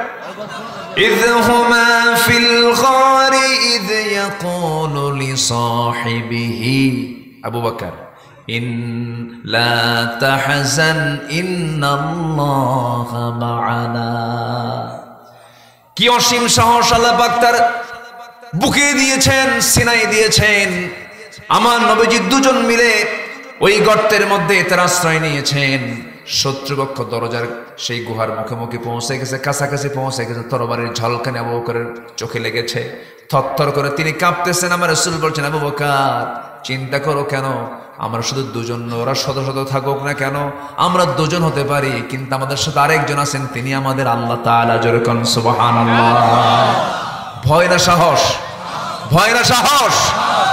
إذ هما في الغار إذ يقول لصاحبه أبو بكر إن لا تحزن إن الله معنا। কি অসীম সাহস আল্লাহ পাক তার বুকে দিয়েছেন, সিনায় দিয়েছেন। আমার নবীজি দুজন মিলে ওই গর্তের মধ্যে তার আশ্রয় নিয়েছেন। শত্রুপক্ষ দরজার সেই গুহার মুখোমুখি পৌঁছে গেছে, কাছাকাছি পৌঁছে গেছে। তরবারির ঝলকানি আবু বকরের চোখে লেগেছে, থরথর করে তিনি কাঁপতেছেন। আমার রাসূল বলছেন আবু বকর চিন্তা করো কেন, আমরা শুধু দুজন, ওরা শত শত থাকুক না কেন, আমরা দুজন হতে পারি, কিন্তু আমাদের সাথে আরেকজন আছেন, তিনি আমাদের আল্লাহ তাআলা। জোরে কোন সুবহানাল্লাহ। ভয় না সাহস? ভয় না সাহস?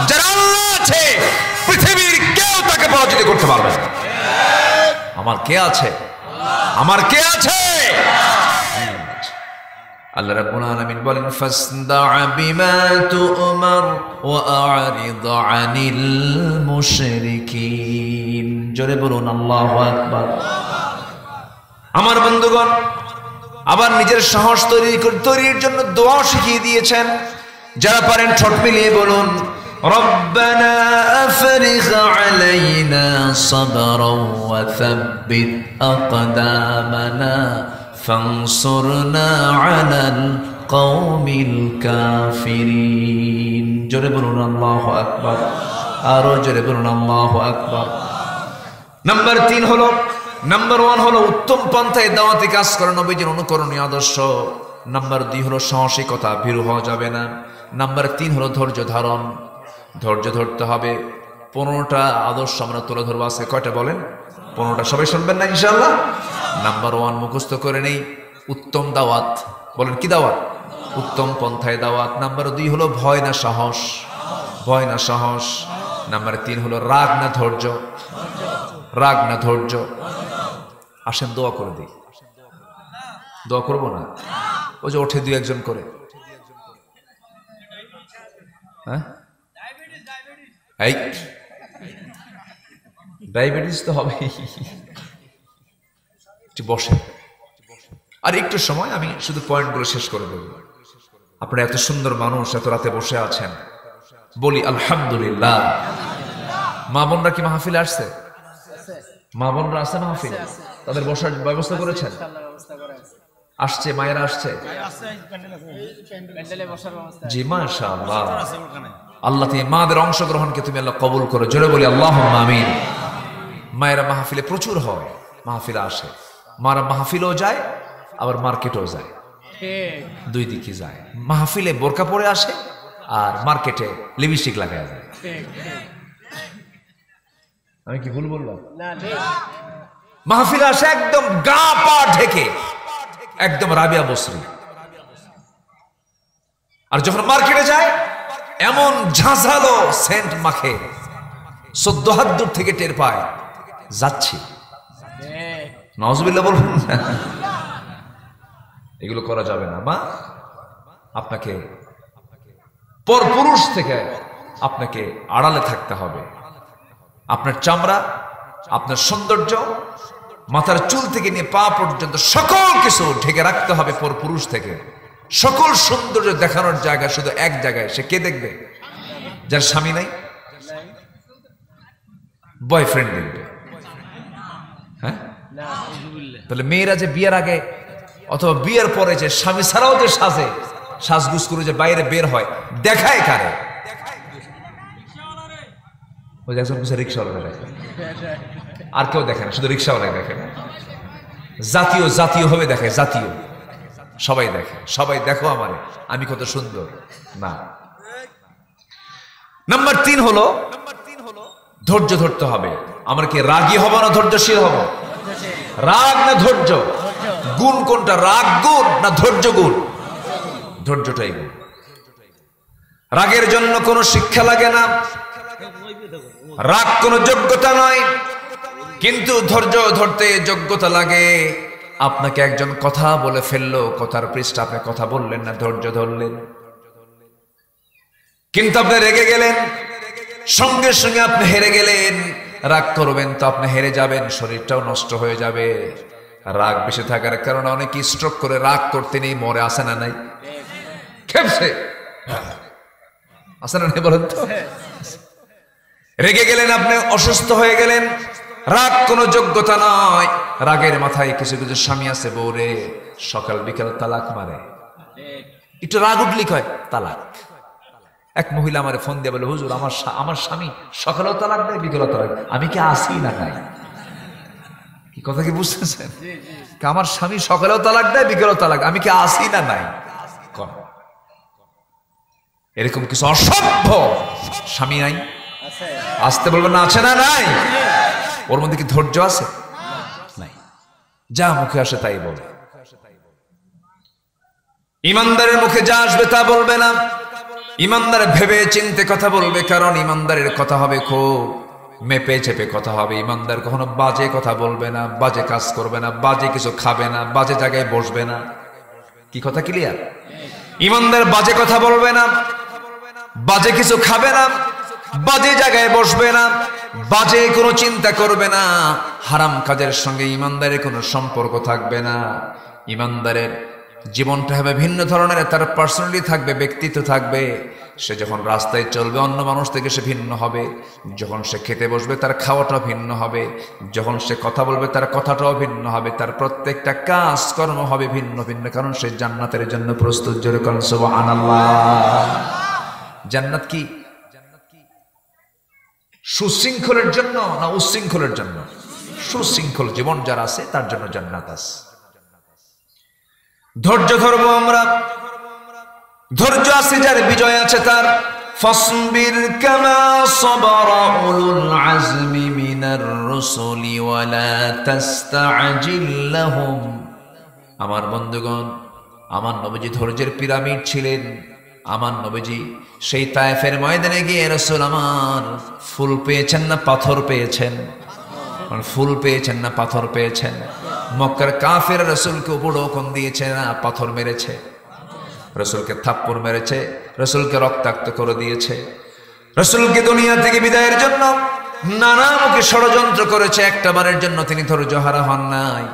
যার আল্লাহ আছে পৃথিবীর কেউ তাকে পরাজিত করতে পারবে না। আমার কে আছে? আমার কে আছে? আল্লাহ রাব্বুল আলামিন বলেন ফাসদা বিমা তু'মার ওয়া আ'রিদ আনিল মুশরিকিন। জোরে বলুন আল্লাহু আকবার। আমার বন্ধুগণ, আবার নিজের সাহস তৈরির জন্য দোয়া শিখিয়ে দিয়েছেন। যারা পারেন ঠোঁট মিলিয়ে বলুন ربنا أفرغ علينا صبرا وثبت أقدامنا فانصرنا على القوم الكافرين। জোরে বলুন আল্লাহু আকবার। আরো জোরে বলুন আল্লাহু আকবার। নাম্বার 3 হলো, নাম্বার 1 হলো উত্তম পন্থায় দাওয়াতি কাজ করা, নবীজির অনুকরণীয় আদর্শ। নাম্বার 2 হলো সাহসিকতা, ভীরু হওয়া যাবে না। নাম্বার 3 হলো ধৈর্য ধারণ, ধৈর্য ধরতে হবে। 15টা আদর্শ আমরা তুলে ধরবো আজকে। কয়টা বলেন? 15টা। সবাই শুনবেন না ইনশাআল্লাহ? নাম্বার 1 মুখস্থ করে নেই, উত্তম দাওয়াত। বলেন কি দাওয়াত? উত্তম পন্থায় দাওয়াত। নাম্বার 2 হলো ভয় না সাহস, ভয় না সাহস। নাম্বার 3 হলো রাগ না ধৈর্য, রাগ না ধৈর্য। আসেন দোয়া করে দিই। দোয়া করবো না? ওই যে ওঠে 2-1 করে। হ্যাঁ, এই ডায়াবেটিস তো হবে। একটু বসে আর একটু সময় আমি শুধু পয়েন্টগুলো শেষ করে দেব। আপনারা এত সুন্দর মানুষ, এত রাতে বসে আছেন, বলি আলহামদুলিল্লাহ। মা বোনরা কি মাহফিলে আসছে? মা বোনরা আছে মাহফিলে? তাদের বসার ব্যবস্থা করেছেন? আসছে, মায়েরা আসছে? জি মাশাআল্লাহ। আল্লাহ তুমি মাদের অংশগ্রহণকে তুমি আল্লাহ কবুল করো, জোরে বলি আল্লাহুম্মা আমিন। মায়েরা মাহফিলে প্রচুর হয়, মাহফিলে আসে, মারা মাহফিলেও যায় আবার মার্কেটেও যায়, দুই দিকে যায়। মাহফিলে বোরকা পরে আসে আর মার্কেটে লিপস্টিক লাগায় যায়। আমি কি ভুল বললাম? মাহফিলে আসে একদম গা পা ঢেকে, একদম রাবিয়া বসরি। আর যখন মার্কেটে যায় এমন ঝাঁঝালো সেন্ট মাখে, 14 হাত দূর থেকে টের পায় যাচ্ছি। নাউজুবিল্লাহ বলুন না, এগুলো করা যাবে না। মা, আপনাকে পরপুরুষ থেকে আপনাকে আড়ালে থাকতে হবে। আপনার চামড়া, আপনার সৌন্দর্য, মাথার চুল থেকে নিয়ে পা পর্যন্ত সকল কিছু ঢেকে রাখতে হবে পরপুরুষ থেকে। সকল সৌন্দর্য দেখানোর জায়গা শুধু এক জায়গায়, সে কে দেখবে? যার স্বামী নাই, বয়ফ্রেন্ড দেখবে। হ্যাঁ, তাহলে মেয়েরা যে বিয়ের আগে অথবা বিয়ের পরে যে স্বামী ছাড়াও যে সাজে, সাজগুজ করে যে বাইরে বের হয়, দেখায় কারে? ওই যে একজন রিক্সাওয়ালা দেখে, আর কেউ দেখে না, শুধু রিক্সাওয়ালাই দেখে না। জাতীয় জাতীয় ভাবে দেখে, জাতীয় সবাই দেখে, সবাই দেখো আমারে, আমি কত সুন্দর না। নাম্বার 3 হলো ধৈর্য ধরতে হবে। আমরা কি রাগী হব না ধৈর্যশীল হব? রাগ না ধৈর্য? গুণ কোনটা? রাগ গুণ না ধৈর্য গুণ? ধৈর্যটাই গুণ। রাগের জন্য কোনো শিক্ষা লাগে না, রাগ কোনো যোগ্যতা নয়, কিন্তু ধৈর্য ধরতে যোগ্যতা লাগে। আপনাকে একজন কথা বলে ফেললো, কথার পৃষ্ঠা আপনি কথা বললেন না, ধৈর্য ধরলেন। কিন্তু আপনি রেগে গেলেন, সঙ্গে সঙ্গে আপনি হেরে গেলেন। রাগ করবেন তো আপনি হেরে যাবেন, শরীরটাও নষ্ট হয়ে যাবে। রাগ বেশি থাকার কারণে অনেকে স্ট্রোক করে রাগ করতে নেই মরে, আসে না নাই? খেপছে আসে না নাই বলেন তো? রেগে গেলেন, আপনি অসুস্থ হয়ে গেলেন। রাগ কোনো যোগ্যতা নয়। রাগের মাথায় কিছু কিছু স্বামী আছে, বউরে সকাল বিকাল তালাক মারে। একটু রাগ উঠলি কয় তালাক। এক মহিলা আমার ফোন দিয়ে বলে, হুজুর আমার স্বামী সকালেও তালাক দেয়, বিকালেও তালাক, আমি কি আসি না নাই? কি কথা কি বুঝতেছেন? আমার স্বামী সকালেও তালাক দেয়, বিকালেও তালাক, আমি কি আসি না নাই? এরকম কিছু অসভ্য স্বামী নাই? আসতে বলবেন না, আছে না নাই? ওর মধ্যে কি ধৈর্য আছে? নাই, যা মুখে আসে তাই বলে। ইমানদারের মুখে যা আসবে তা বলবে না। ইমানদার ভেবে চিন্তে কথা বলবে, কারণ ইমানদারের কথা হবে খুব মেপে চেপে কথা হবে। ইমানদার কখনো বাজে কথা বলবে না, বাজে কাজ করবে না, বাজে কিছু খাবে না, বাজে জায়গায় বসবে না। কি কথা ক্লিয়ার? ইমানদার বাজে কথা বলবে না, বাজে কিছু খাবে না, বাজে জায়গায় বসবে না, বাজে কোনো চিন্তা করবে না। হারাম কাজের সঙ্গে ইমানদারের কোনো সম্পর্ক থাকবে না। ইমানদারের জীবনটা হবে ভিন্ন ধরনের, তার পার্সোনালিটি থাকবে, ব্যক্তিত্ব থাকবে। সে যখন রাস্তায় চলবে অন্য মানুষ থেকে সে ভিন্ন হবে, যখন সে খেতে বসবে তার খাওয়াটাও ভিন্ন হবে, যখন সে কথা বলবে তার কথাটাও ভিন্ন হবে, তার প্রত্যেকটা কাজ কর্ম হবে ভিন্ন ভিন্ন, কারণ সে জান্নাতের জন্য প্রস্তুত। জোরে বলেন সুবহানাল্লাহ। জান্নাত কি সুশৃঙ্খলের জন্য না উশৃঙ্খলের জন্য? সুশৃঙ্খল জীবন যার আছে তার জন্য জান্নাত আছে। ধৈর্য ধরবো আমরা, ধৈর্য আছে যার, বিজয় আছে তার। ফাসবির কামা সাবারা উলুল আজমি মিনার রুসুলি ওয়ালা তাস্তাজিল লাহুম। আমার বন্ধুগণ, আমার নবীজি ধৈর্যের পিরামিড ছিলেন। আমার নবীজি সেই তায়েফের ময়দানে গিয়ে, রাসূল আমার ফুল পেয়েছেন না পাথর পেয়েছেন? ফুল পেয়েছেন না পাথর পেয়েছেন? মক্কার কাফের রাসূলকে উপঢৌকন দিয়েছে না পাথর মেরেছে? রাসূলকে থাপ্পড় মেরেছে, রাসূলকে রক্তাক্ত করে দিয়েছে, রাসূলকে দুনিয়া থেকে বিদায়ের জন্য নানামুখী ষড়যন্ত্র করেছে। একটা বারের জন্য তিনি ধৈর্য হারা হন নাই।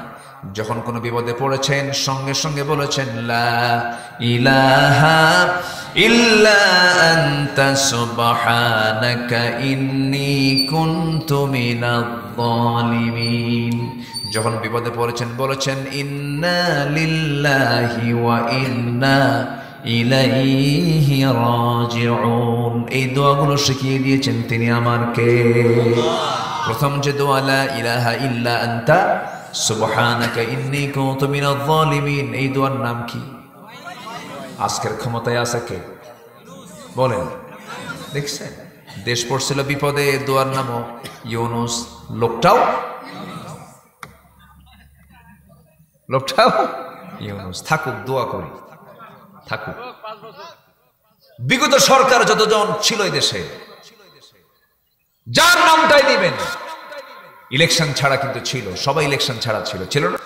যখন কোনো বিপদে পড়েছেন সঙ্গে সঙ্গে বলেছেন লা ইলাহা ইল্লা আনতা সুবহানাকা ইন্নী কুনতু মিনাজ জালিমিন। যখন বিপদে পড়েছেন বলেছেন ইন্না লিল্লাহি ওয়া ইন্না ইলাইহি রাজিউন। এই দোয়াগুলো শিখিয়ে দিয়েছেন তিনি আমাকে। প্রথম যে দোয়া লা ইলাহা ইল্লা আনতা সুবহানাকা ইন্নী কুনতু মিনাজ জালিমিন, এই দোয়ার নাম কি? আজকের ক্ষমতায় আছে কে বলেন? দেখছেন দেশ পড়ছিল বিপদে, দোয়ার নাম ইউনুস। লোকটাও ইউনুস। থাকুক, দোয়া করি থাকুক। বিগত সরকার যতজন ছিল এই দেশে, যার নামটাই দিবেন ইলেকশন ছাড়া কিন্তু ছিল, সবাই ইলেকশন ছাড়া ছিল, ছিল না?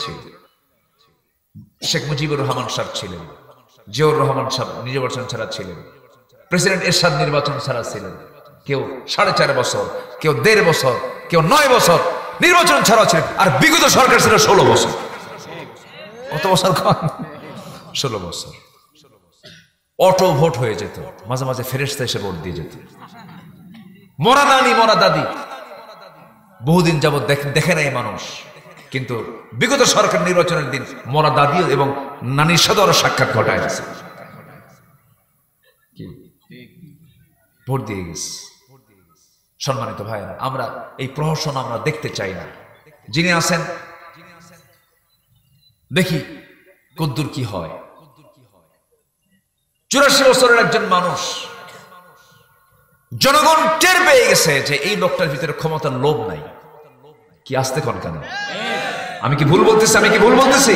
ছিল। শেখ মুজিবুর রহমান সাহেব ছিলেন, জিয়াউর রহমান সাহেব নির্বাচন ছাড়া ছিলেন, প্রেসিডেন্ট এরশাদ নির্বাচন ছাড়া ছিলেন, কেউ 4.5 বছর, কেউ 1.5 বছর, কেউ 9 বছর নির্বাচন ছাড়া ছিলেন। আর বিগত সরকার ছিল 16 বছর। কত বছর? 16 বছর। অটো ভোট হয়ে যেত, মাঝে মাঝে ফেরেশতা এসে ভোট দিয়ে যেত। মরা নানি মরা দাদি বহুদিন যাবৎ দেখে নাই মানুষ, কিন্তু বিগত সরকার নির্বাচনের দিন মরা দাদি এবং নানির সাথে আরো সাক্ষাৎ ঘটায় গেছে, ভোট দিয়ে গেছে। সম্মানিত ভাইরা, আমরা এই প্রহসন আমরা দেখতে চাই না। যিনি আছেন দেখি কদ্দুর কি হয়। 84 বছরের একজন মানুষ, জনগণ টের পেয়ে গেছে যে এই লোকটার ভিতরে ক্ষমতার লোভ নাই। কি আসতে কোন কেন? আমি কি ভুল বলতেছি?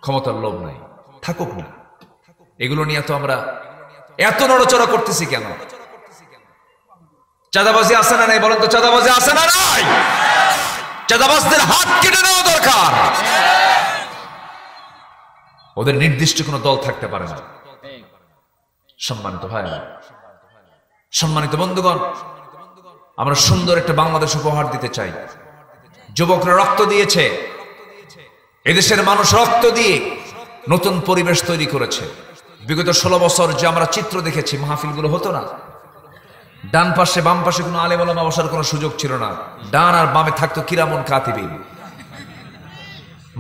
ক্ষমতার লোভ নাই, থাকুক না। এগুলো নিয়ে তো আমরা এত নড়াচড়া করতেছি কেন? চাঁদাবাজি আছে না নাই বলেন তো? চাঁদাবাজি আছে না নাই? চাঁদাবাজদের হাত কেটে নেওয়া দরকার। ওদের নির্দিষ্ট কোনো দল থাকতে পারে না। সম্মানিত ভাইরা, সম্মানিত বন্ধুগণ, আমরা সুন্দর একটা বাংলাদেশ উপহার দিতে চাই। যুবকরা রক্ত দিয়েছে, এদেশের মানুষ রক্ত দিয়ে নতুন পরিবেশ তৈরি করেছে। বিগত 16 বছর যে আমরা চিত্র দেখেছি, মাহফিলগুলো হতো না। ডান পাশে বাম পাশে কোনো আলেম ওলামা বসার কোনো সুযোগ ছিল না। ডান আর বামে থাকতো কিরামন কাতিবিন,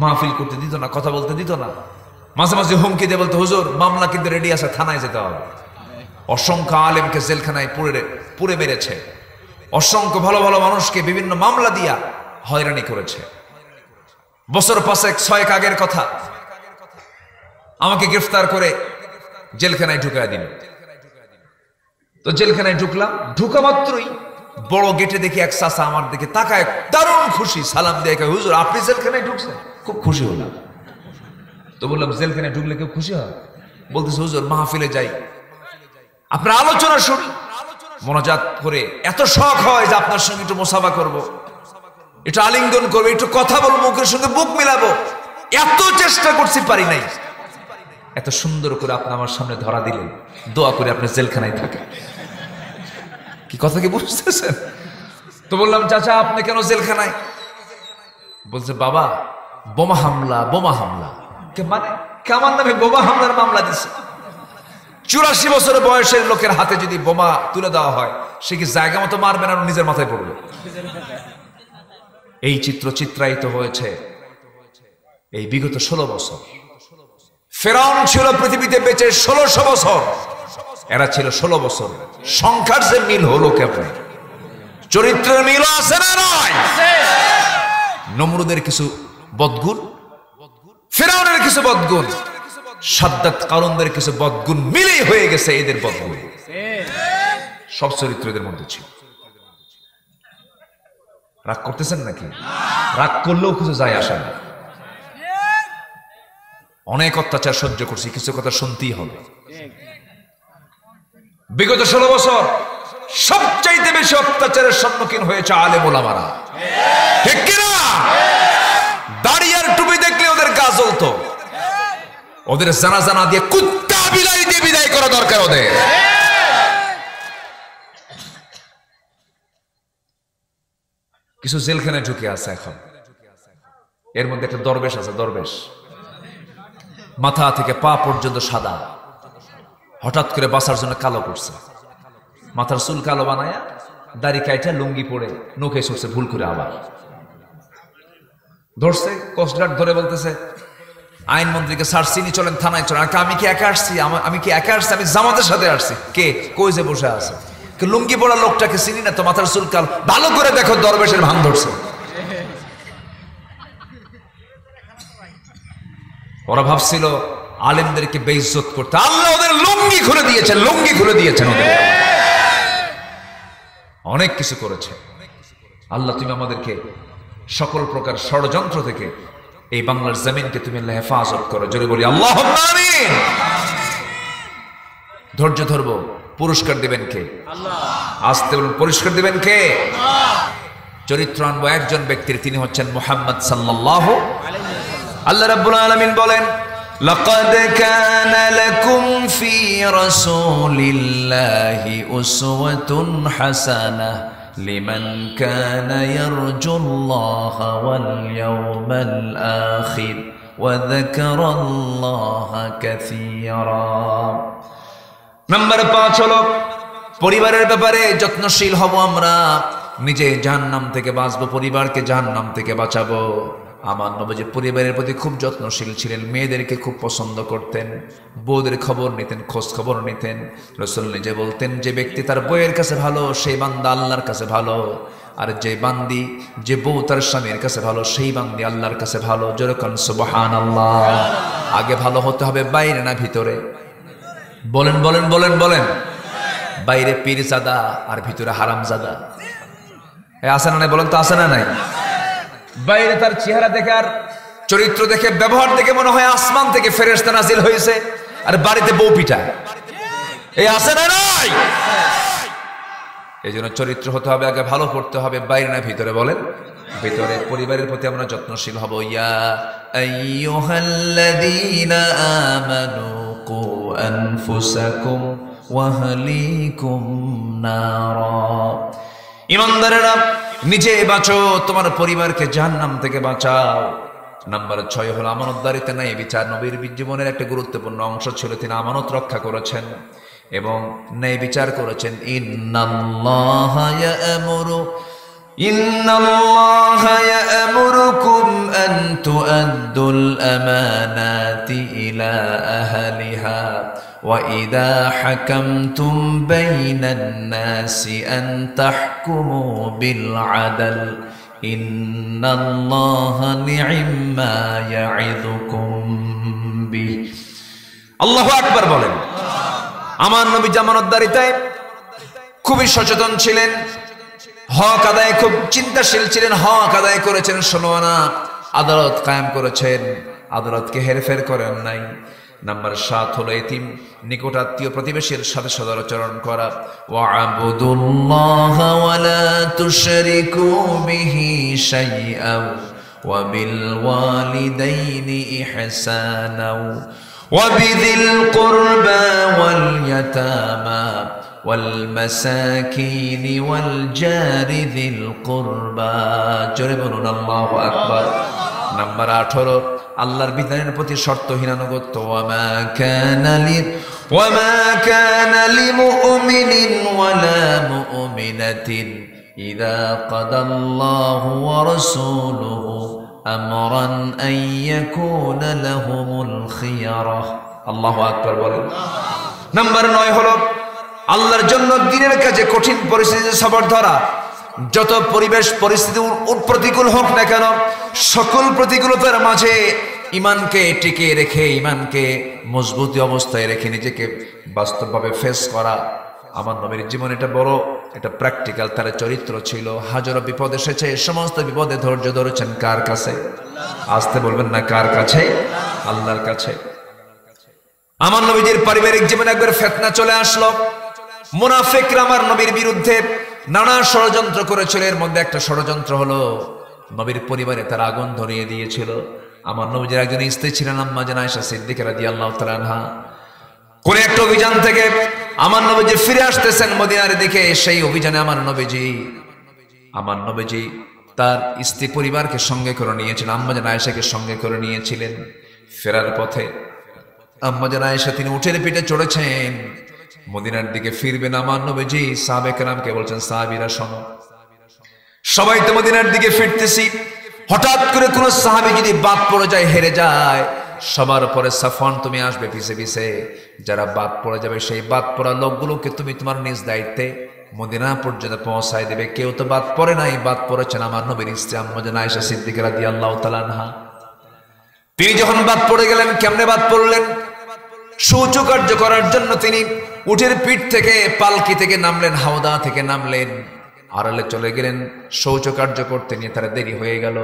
মাহফিল করতে দিত না, কথা বলতে দিত না। মাঝে মাঝে হুমকি দিয়ে বলতো, হুজুর মামলা কিন্তু রেডি আছে, থানায় যেতে হবে। অসংখ্য আলেমকে জেলখানায় পুড়ে মেরেছে। অসংখ্য ভালো ভালো মানুষকে বিভিন্ন মামলা দিয়া হয়রানি করেছে। বছর 5-6 আগের কথা, আমাকে গ্রেফতার করে জেলখানায় ঢুকায় দিল। তো জেলখানায় ঢুকলাম, ঢুকা মাত্রই বড় গেটে দেখি এক চাচা আমার দিকে তাকায়, দারুণ খুশি, সালাম দিয়ে, হুজুর আপনি জেলখানায় ঢুকছেন? খুব খুশি হলাম। তো বললাম, জেলখানায় ঢুকলে কেউ খুশি হয়? বলতেছে, হুজুর মাহফিলে যাই, আপনার আলোচনা শুনি, মোনাজাত করে এত শখ হয় যে আপনার সঙ্গে একটু মোসাফা করব, একটু আলিঙ্গন করবো, একটু কথা বলবো, মুখের সঙ্গে বুক মিলাবো। এত চেষ্টা করছি, পারি নাই। এত সুন্দর করে আপনি আমার সামনে ধরা দিলেন, দোয়া করে আপনি জেলখানায় থাকেন। কি কথা কি বুঝতেছেন? তো বললাম, চাচা আপনি কেন জেলখানায়? বলছে, বাবা বোমা হামলা। মানে আমার নামে বোমা হামলার মামলা দিছে। 84 বছরের বয়সের লোকের হাতে যদি বোমা তুলে দেওয়া হয়, সে কি জায়গা মতো মারবে না নিজের মাথায় পড়বে? এই চিত্র চিত্রায়িত হয়েছে এই বিগত 16 বছর। ফেরাউন ছিল পৃথিবীতে বেঁচে 1600 বছর, এরা ছিল 16 বছর। সংখ্যার যে মিল হলো কেমন? চরিত্রের মিল আছে না নয়? নমরুদের কিছু বদগুণ, ফেরাউনের কিছু বদগুণ, সাদ্দাত কারুনদের কিছু বদগুণ মিলেই হয়ে গেছে এদের বদগুণ। সব চরিত্র এদের মধ্যে ছিল। রাগ করতেছেন নাকি? রাগ করলেও কিছু যায় আসে না। অনেক অত্যাচার সহ্য করছি, কিছু কথা শুনতেই হবে। বিগত 16 বছর সবচাইতে বেশি অত্যাচারের সম্মুখীন হয়েছে আলেম ওলামারা, ঠিক কিনা? দাড়ি আর টুপি দেখলে ওদের গা জ্বলতো। ওদের জানাজা না দিয়ে কুত্তা বিলাই দিয়ে বিদায় করা দরকার ওদের। কিছু জেলখানায় ঢুকে আছে এখন, এর মধ্যে একটা দরবেশ আছে, দরবেশ মাথা থেকে পা পর্যন্ত সাদা, হঠাৎ করে বাঁচার জন্য কালো করছে, মাথার চুল কালো বানায়া দাড়ি কাইটা লুঙ্গি পরে নৌকে ছুটছে ভুল করে, আবার ধরছে কোস্টগার্ড ধরে বলতেছে আইনমন্ত্রীকে স্যার চিনি চলেন থানায় চলেন। আমি কি একা আসছি? আমি কি একা আসছি? আমি জামাতের সাথে আসছি। কে? কই যে বসে আছে? লুঙ্গি পরা লোকটাকে চিনি না তো, মাথার চুল কালো, ভালো করে দেখো দরবেশের ভান ধরছে। ওরা ভাবছিল আলেমদেরকে বেইজ্জত করতে, আল্লাহ ওদের লুঙ্গি খুলে দিয়েছেন, লুঙ্গি খুলে দিয়েছেন ওদের, অনেক কিছু করেছে আল্লাহ। তুমি আমাদেরকে সকল প্রকার ষড়যন্ত্র থেকে এই বাংলার জমিনকে তুমি আল্লাহ হেফাজত করো, জোরে বলি আল্লাহুম্মা আমিন। ধৈর্য ধরবো, পুরস্কার দিবেন কে? আল্লাহ। আসতে বলুন, পুরস্কার দিবেন কে? আল্লাহ। চরিত্র আনবো একজন ব্যক্তির, তিনি হচ্ছেন মুহাম্মদ সাল্লাল্লাহু আলাইহি ওয়াসাল্লাম। আল্লাহ রাব্বুল আলামিন বলেন, লাকাদ কানা লাকুম ফি রাসূলিল্লাহি উসওয়াতুন হাসানাহ লিমান কানা ইয়ারজুল্লাহা ওয়াল ইয়াওমাল আখির ওয়া যাকারাল্লাহা কাসীরা। নাম্বার 5 হলো পরিবারের ব্যাপারে যত্নশীল হব আমরা। নিজে জাহান্নাম থেকে বাঁচবো, পরিবারকে জাহান্নাম থেকে বাঁচাবো। আমার নবী পরিবারের প্রতি খুব যত্নশীল ছিলেন, মেয়েদেরকে খুব পছন্দ করতেন, বউদের খবর নিতেন, খোঁজ খবর নিতেন। রাসূল নিজে বলতেন, যে ব্যক্তি তার বউয়ের কাছে ভালো সেই বান্দা আল্লাহর কাছে ভালো, আর যে বউ তার স্বামীর কাছে ভালো সেই বান্দি আল্লাহর কাছে ভালো। যেরকম সুবহানাল্লাহ। আগে ভালো হতে হবে বাইরে না ভিতরে? বলেন বলেন বলেন বলেন। বাইরে পীরজাদা আর ভিতরে হারামজাদা, আছে না নাই? বলেন তো, আছে না নাই? বাইরে তার চেহারা দেখে আর চরিত্র দেখে ব্যবহার দেখে মনে হয় আসমান থেকে ফেরেশতা নাজিল হয়েছে, আর বাড়িতে বউ পিটা, এই আছে না নাই? এই জন্য চরিত্র হতে হবে আগে, ভালো করতে হবে, বাইরে না ভিতরে। বলেন ভিতরে। পরিবারের প্রতি আমরা যত্নশীল হব। ইয়া আইয়ুহাল্লাযীনা আমানু কু আনফুসাকুম ওয়া আহলিকুম নারা। ঈমানদারেরা, নিজে বাঁচো, তোমার পরিবারকে জাহান্নাম থেকে বাঁচাও। নাম্বার 6 হলো আমানতদারিতে ন্যায় বিচার। নবীর জীবনের একটা গুরুত্বপূর্ণ অংশ ছিল, তিনি আমানত রক্ষা করেছেন এবং ন্যায় বিচার করেছেন। ইন্নাল্লাহা ইয়া'মুরুকুম আন তু'আদ্দুল আমানাতি ইলা আহলিহা ওয়া ইযা হাকামতুম বাইনান নাসি আন তাহকুমু বিল আদল ইন্নাল্লাহা নি'ম্মা ইয়া'ইযুকুম বিহি। আল্লাহু আকবার বলেন। আমার নবী জামানতদারিতায় খুবই সচেতন ছিলেন, হক আদায় খুব চিন্তাশীল ছিলেন, হক আদায় করেছেন 16 আনা, আদালত কায়েম করেছেন, আদালতকে হেরফের করেন নাই। নাম্বার 7 হলো এতিম নিকট আত্মীয় প্রতিবেশীর সাথে সদাচরণ করা। ওয়া'বুদুল্লাহা ওয়া লা তুশরিকু বিহি শাইআন ওয়া বিল ওয়ালিদাইনি ইহসানা ওয়া বিযিল কুরবা ওয়াল ইয়াতামা ওয়াল মাসাকিনি ওয়াল জারি যিল কুরবা। জোরে বলুন আল্লাহু আকবার। নাম্বার 8 হলো আল্লাহর বিধানের প্রতি শর্তহীন আনুগত্য। ওয়ামা কানা লিমুমিনিন ওয়ালা মুমিনাতিন ইযা কাদাল্লাহু ওয়া রাসূলুহু আমরান আন ইয়াকুনা লাহুমুল খিয়ারা। আল্লাহু আকবার বলেন। নাম্বার 9 হলো আল্লাহর জন্য দ্বীনের কাজে কঠিন পরিস্থিতিতে সবর ধরা। যত পরিবেশ পরিস্থিতি প্রতিকূল হোক না কেন, সকল প্রতিকূলতার মাঝে ইমানকে টিকে রেখে, ইমানকে মজবুতি অবস্থায় রেখে নিজেকে বাস্তবভাবে ফেস করা। আমার নবীর জীবন এটা বড়, এটা প্র্যাকটিক্যাল, তার চরিত্র ছিল। হাজারো বিপদ এসেছে, সমস্ত বিপদে ধৈর্য ধরেছেন কার কাছে? আসতে বলবেন না, কার কাছে? আল্লাহর কাছে। আমার নবীজির পারিবারিক জীবনে একবার ফিতনা চলে আসলো। মুনাফিকরা আমার নবীর বিরুদ্ধে নানা ষড়যন্ত্র করেছিল। এর মধ্যে একটা ষড়যন্ত্র হলো নবীর পরিবারে তার আগুন ধরিয়ে দিয়েছিল। আমার নবীজির একজন স্ত্রী ছিলেন আম্মা জান আয়েশা সিদ্দিকা রাদিয়াল্লাহু তাআলা আনহা। কোন একটা অভিযান থেকে আমার নবীজি ফিরে আসতেছেন মদিনার দিকে। সেই অভিযানে আমার নবীজি তার স্ত্রী পরিবারকে সঙ্গে করে নিয়েছিলেন, আম্মাজান আয়েশাকে সঙ্গে করে নিয়েছিলেন। ফেরার পথে আম্মাজান আয়েশা তিনি উটের পিঠে চড়েছেন, মদিনার দিকে ফিরবেন। আমার নবীজি সাহাবে কেরামকে বলছেন, সাহাবীরা শোনো, সবাই তো মদিনার দিকে ফিরতেছি, হঠাৎ করে কোন সাহাবী যদি বাদ পড়ে যায়, হেরে যায়, সবার পরে সাফওয়ান তুমি আসবে পিছে পিছে, যারা বাদ পড়ে যাবে সেই বাদ পড়া লোকগুলোকে তুমি তোমার নিজ দায়িত্বে মদিনা পর্যন্ত পৌঁছায় দেবে। কেউ তো বাদ পড়ে নাই, বাদ পড়েছেন আমার নবীর স্ত্রী আম্মাজান আয়েশা সিদ্দিকা রাদিয়াল্লাহু তাআলা আনহা। তিনি যখন বাদ পড়ে গেলেন, কেমনে বাদ পড়লেন? শৌচকার্য করার জন্য তিনি উটের পিঠ থেকে পালকি থেকে নামলেন, হাওদা থেকে নামলেন, আড়ালে চলে গেলেন শৌচকার্য করতে, নিয়ে তারা দেরি হয়ে গেল।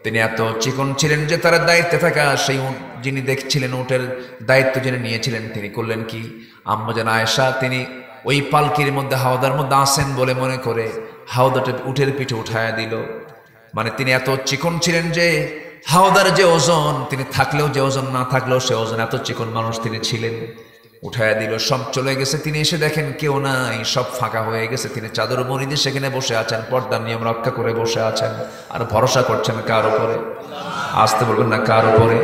তিনি এত চিকন ছিলেন যে তার দায়িত্বে থাকা সেই যিনি দেখছিলেন উটের দায়িত্ব যিনি নিয়েছিলেন, তিনি করলেন কি, আম্মাজান আয়েশা তিনি ওই পালকির মধ্যে হাওদার মধ্যে আসেন বলে মনে করে হাওদাটা উটের পিঠে উঠায়া দিল। মানে তিনি এত চিকন ছিলেন যে হাওদার যে ওজন, তিনি থাকলেও যে ওজন, না থাকলেও সে ওজন, এত চিকন মানুষ তিনি ছিলেন। উঠায়া দিল, সব চলে গেছে। তিনি এসে দেখেন কেউ নাই, সব ফাঁকা হয়ে গেছে। তিনি চাদর মুড়ি দিয়ে সেখানে বসে আছেন, পর্দার নিয়ম রক্ষা করে বসে আছেন, আর ভরসা করছেন কার উপরে? আসতে বলবেন না, কার উপরে?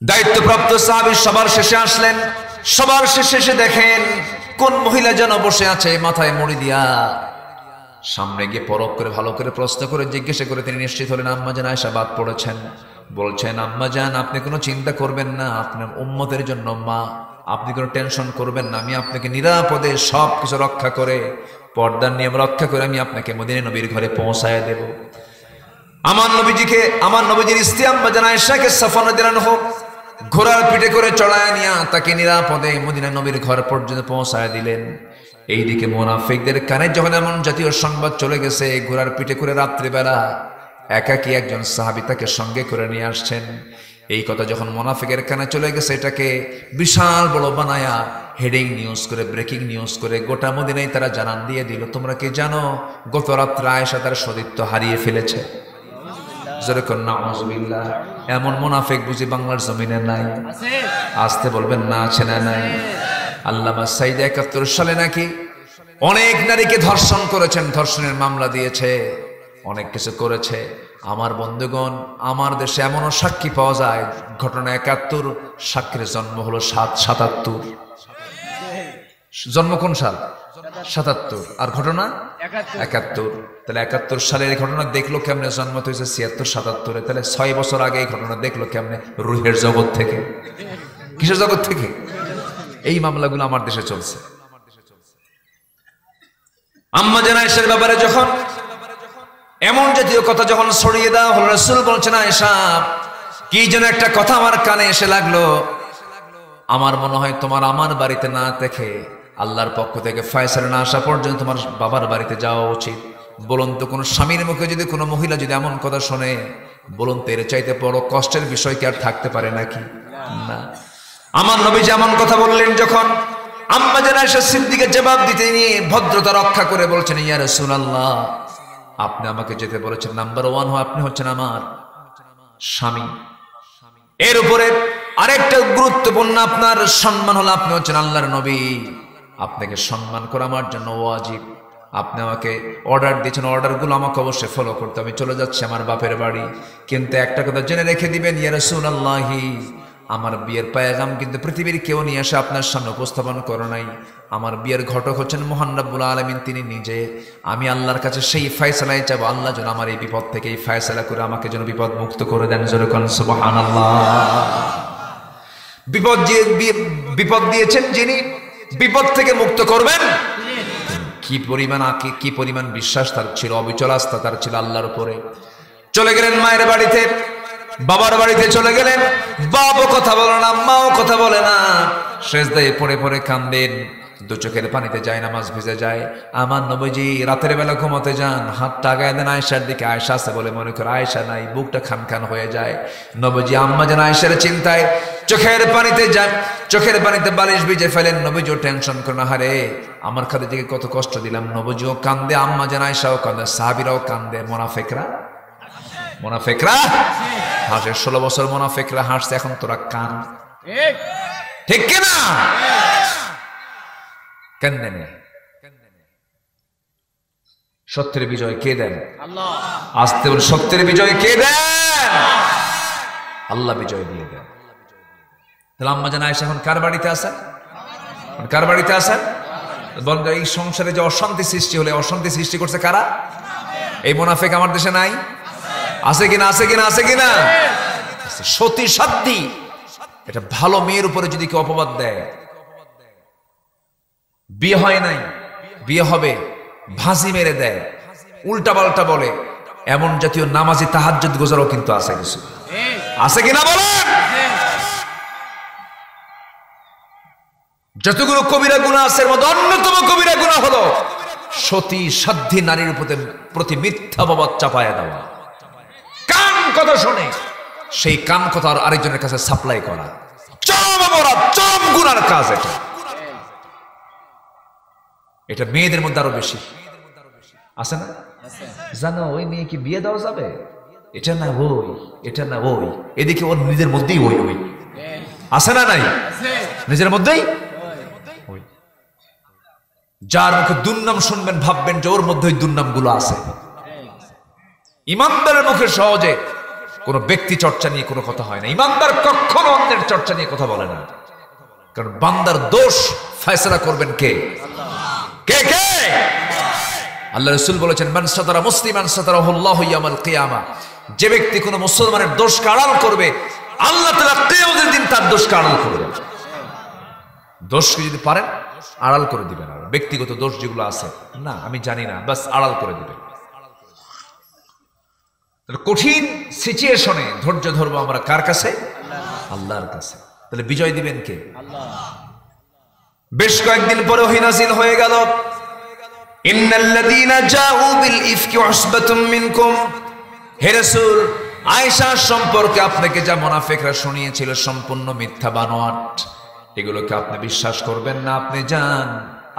দায়িত্বপ্রাপ্ত সাহাবী সবার শেষে আসলেন। সবার শেষে এসে দেখেন কোন মহিলা যেন বসে আছে মাথায় মুড়ি দিয়া। সামনে গিয়ে পরখ করে ভালো করে প্রশ্ন করে জিজ্ঞাসা করে তিনি নিশ্চিত হলেন আম্মাজান আয়েশা বাদ পড়েছেন। বলছেন, আম্মাজান আপনি কোনো চিন্তা করবেন না, আপনার উম্মতের জন্য মা, আপনি কোনো টেনশন করবেন না, আমি আপনাকে নিরাপদে সব কিছু রক্ষা করে, পর্দার নিয়ম রক্ষা করে আমি আপনাকে মদিনা নবীর ঘরে পৌঁছায় দেব। আমার নবীজিকে, আমার নবীজির স্ত্রী আম্মাজান আয়েশাকে সাফওয়ান রাদিয়াল্লাহু আনহু ঘোড়ার পিঠে করে চড়ায় নিয়ে তাকে নিরাপদে মদিনা নবীর ঘর পর্যন্ত পৌঁছায় দিলেন। এইদিকে মুনাফিকদের কানে যখন এমন জাতীয় সংবাদ চলে গেছে, ঘোড়ার পিঠে করে রাত্রিবেলা একাকী একজন সাহাবী তাকে সঙ্গে করে নিয়ে আসছেন, এই কথা যখন মুনাফিকের কানে চলে গেছে, এটাকে বিশাল বড় বানায়া হেডিং নিউজ করে, ব্রেকিং নিউজ করে গোটা মদিনায় তারা জানান দিয়ে দিল, তোমরা কি জানো গত রাত্রে আয়েশা তার সতীত্ব হারিয়ে ফেলেছে? যেরকম নাউযুবিল্লাহ। এমন মুনাফিক বুঝি বাংলার জমিনে নাই? আসতে বলবেন না, আছে না নাই? আল্লামা সাইদ ৭১ সালে নাকি অনেক নারীকে ধর্ষণ করেছেন, ধর্ষণের মামলা দিয়েছে, অনেক কিছু করেছে। আমার বন্ধুগণ, আমার দেশে এমনও সাক্ষী পাওয়া যায়, ঘটনা ৭১, সাক্ষীর জন্ম হলো ৭৭। জন্ম কোন সাল? ৭৭, আর ঘটনা ৭১। তাহলে ৭১ সালের ঘটনা দেখলো কেমনে? জন্ম তো হয়েছে ৭৬, ৭৭, তাহলে ৬ বছর আগে এই ঘটনা দেখলো কেমনে? রুহের জগৎ থেকে। কিসের জগৎ থেকে? এই মামলাগুলো আমার দেশে চলছে। আম্মাজান আয়েশার ব্যাপারে যখন এমন জাতীয় কথা যখন ছড়িয়ে দেওয়া হলো, রাসূল বলছেন, আয়েশা কি যেন একটা কথা আমার কানে এসে লাগলো, আমার মনে হয় তোমার আমার বাড়িতে না দেখে আল্লাহর পক্ষ থেকে ফয়সালা না আসা পর্যন্ত তোমার বাবার বাড়িতে যাওয়া উচিত। বলুন তো, কোন স্বামীর মুখে যদি কোনো মহিলা যদি এমন কথা শোনে, বলুন তো এর চাইতে বড় কষ্টের বিষয় কি আর থাকতে পারে নাকি? না। আমার নবী যেমন কথা বললেন, যখন আম্মাজান আয়েশা সিদ্দিকা জবাব দিতে নিয়ে ভদ্রতা রক্ষা করে বলছেন, ইয়া রাসূলুল্লাহ আপনি আমাকে যেতে বলেছেন, নাম্বার 1 আপনি হচ্ছেন আমার স্বামী, এর উপরে আরেকটা গুরুত্বপূর্ণ আপনার সম্মান হলো আপনি হচ্ছেন আল্লাহর নবী, আপনাকে সম্মান করা আমার জন্য ওয়াজিব। আপনি আমাকে অর্ডার দিয়েছেন, অর্ডারগুলো আমাকে অবশ্যই ফলো করতে। আমি চলে যাচ্ছি আমার বাপের বাড়ি, কিন্তু একটা কথা জেনে রেখে দিবেন, ইয়া রাসূলুল্লাহি আমার বিয়ের পায়গাম কিন্তু পৃথিবীর কেউ নিয়ে এসে আপনার সামনে উপস্থাপন করে নাই। আমার বিয়ের ঘটক হচ্ছেন মহান রব্বুল আলামিন, তিনি নিজে। আমি আল্লাহর কাছে সেই ফয়সালাই চাইবো, আল্লাহ যেন আমার এই বিপদ থেকে এই ফয়সালা করে আমাকে যেন বিপদ মুক্ত করে দেন। জোরে কোন সুবহানাল্লাহ। বিপদ দিয়েছেন যিনি, বিপদ থেকে মুক্ত করবেন। কি পরিমাণ বিশ্বাস তার ছিল, অবিচল আস্থা তার ছিল আল্লাহর উপরে। চলে গেলেন মায়ের বাড়িতে, বাবার বাড়িতে চলে গেলেন। বাবাও কথা বলে না, মাও কথা বলে না, সেজদায় পড়ে পড়ে কান্দেন, দু চোখের পানিতে যায়, নামাজ ভিজে যায়। আমার নবীজি রাতের বেলা ঘুমাতে যান, হাতটা আগায় দেন আয়েশার দিকে, আয়েশা আছে বলে মনে করে, আয়েশা নাই, বুকটা খান খান হয়ে যায়। নবীজি আম্মাজান আয়েশার চিন্তায় চোখের পানিতে যায়, চোখের পানিতে বালিশ ভিজে ফেলেন। নবীজিও টেনশন করে না, হারে আমার খাদিজাকে কত কষ্ট দিলাম। নবীজিও কান্দে, আম্মাজান আয়েশাও কান্দে, সাহাবীরাও কান্দে। মুনাফিকরা হাসে, 16 বছর মুনাফিকরা হাসছে, এখন তোরা কান, ঠিক কিনা? কান্দেন। সত্যের বিজয় কে দেন? আল্লাহ। আস্তে বলে, সত্যের বিজয় কে দেন? আল্লাহ বিজয় দিয়ে দেন। তাহলে আম্মা জান আয়েশা এখন কার বাড়িতে আছেন? কার বাড়িতে আছেন? বন্ধু, এই সংসারে যে অশান্তি সৃষ্টি হলে অশান্তি সৃষ্টি করছে কারা? এই মুনাফিক আমার দেশে নাই? আছে কিনা? আছে কিনা? আছে কিনা? সতী সাধ্যী এটা ভালো মেয়ের উপরে যদি কেউ অপবাদ দেয়, বিয়ে হয় নাই, বিয়ে হবে, ভাঁজি মেরে দেয়, উল্টা পাল্টা বলে, এমন জাতীয় নামাজি তাহাজ্জুদ গোজারও কিন্তু আছে কিছু। আছে কিনা বলেন? যতগুলো কবিরা গুনাহ আছে এর মধ্যে অন্যতম কবিরা গুনাহ হলো সতী সাধ্যী নারীর প্রতি মিথ্যা অপবাদ চাপায়া দেওয়া। কান কথা শুনে সেই কান কথা আরেকজনের কাছে সাপ্লাই করা চরম অপরাধ, চরম গুনার কাজ এটা। এটা মেয়েদের মধ্যে আরো বেশি আছে না? জানো ওই মেয়ে কি বিয়ে দেওয়া যাবে? এটা না ওই, এটা না ওই, এদিকে ওর নিজের মধ্যেই ওই ওই আছে না? নাই? নিজের মধ্যেই ওই। যার মুখে দুর্নাম শুনবেন ভাববেন যে ওর মধ্যে ওই দুর্নাম গুলো আছে। ইমানদারের মুখে সহজে কোন ব্যক্তি চর্চা নিয়ে কোনো কথা হয় না। ইমানদার কখনো অন্যের চর্চা নিয়ে কথা বলে না, কারণ বান্দার দোষ ফয়সালা করবেন কে? কে কে? আল্লাহ রাসূল বলেছেন, মান সাতারা মুসলিমান সাতারাহুল্লাহু ইয়াউমাল কিয়ামা। যে ব্যক্তি কোনো মুসলমানের দোষকে আড়াল করবে, আল্লাহ তাআলা কিয়ামতের দিন তার দোষকে আড়াল করবে। দোষকে যদি পারেন আড়াল করে দিবেন, আর ব্যক্তিগত দোষ যেগুলো আছে, না আমি জানি না, বাস আড়াল করে দিবেন। কঠিন সিচুয়েশনে ধৈর্য ধরবো আমরা কার কাছে? আল্লাহর কাছে। তাহলে বিজয় দিবেন কে? আল্লাহ। বেশ কয়েকদিন পরে ওহী নাযিল হয়ে গেল, ইন্নাল্লাযীনা জাউ বিল ইফকি উসবাতুম মিনকুম। হে রাসূল, আয়েশা সম্পর্কে আপনাকে যা মুনাফিকরা শুনিয়েছিল সম্পূর্ণ মিথ্যা বানোয়াট, এগুলোকে আপনি বিশ্বাস করবেন না। আপনি যান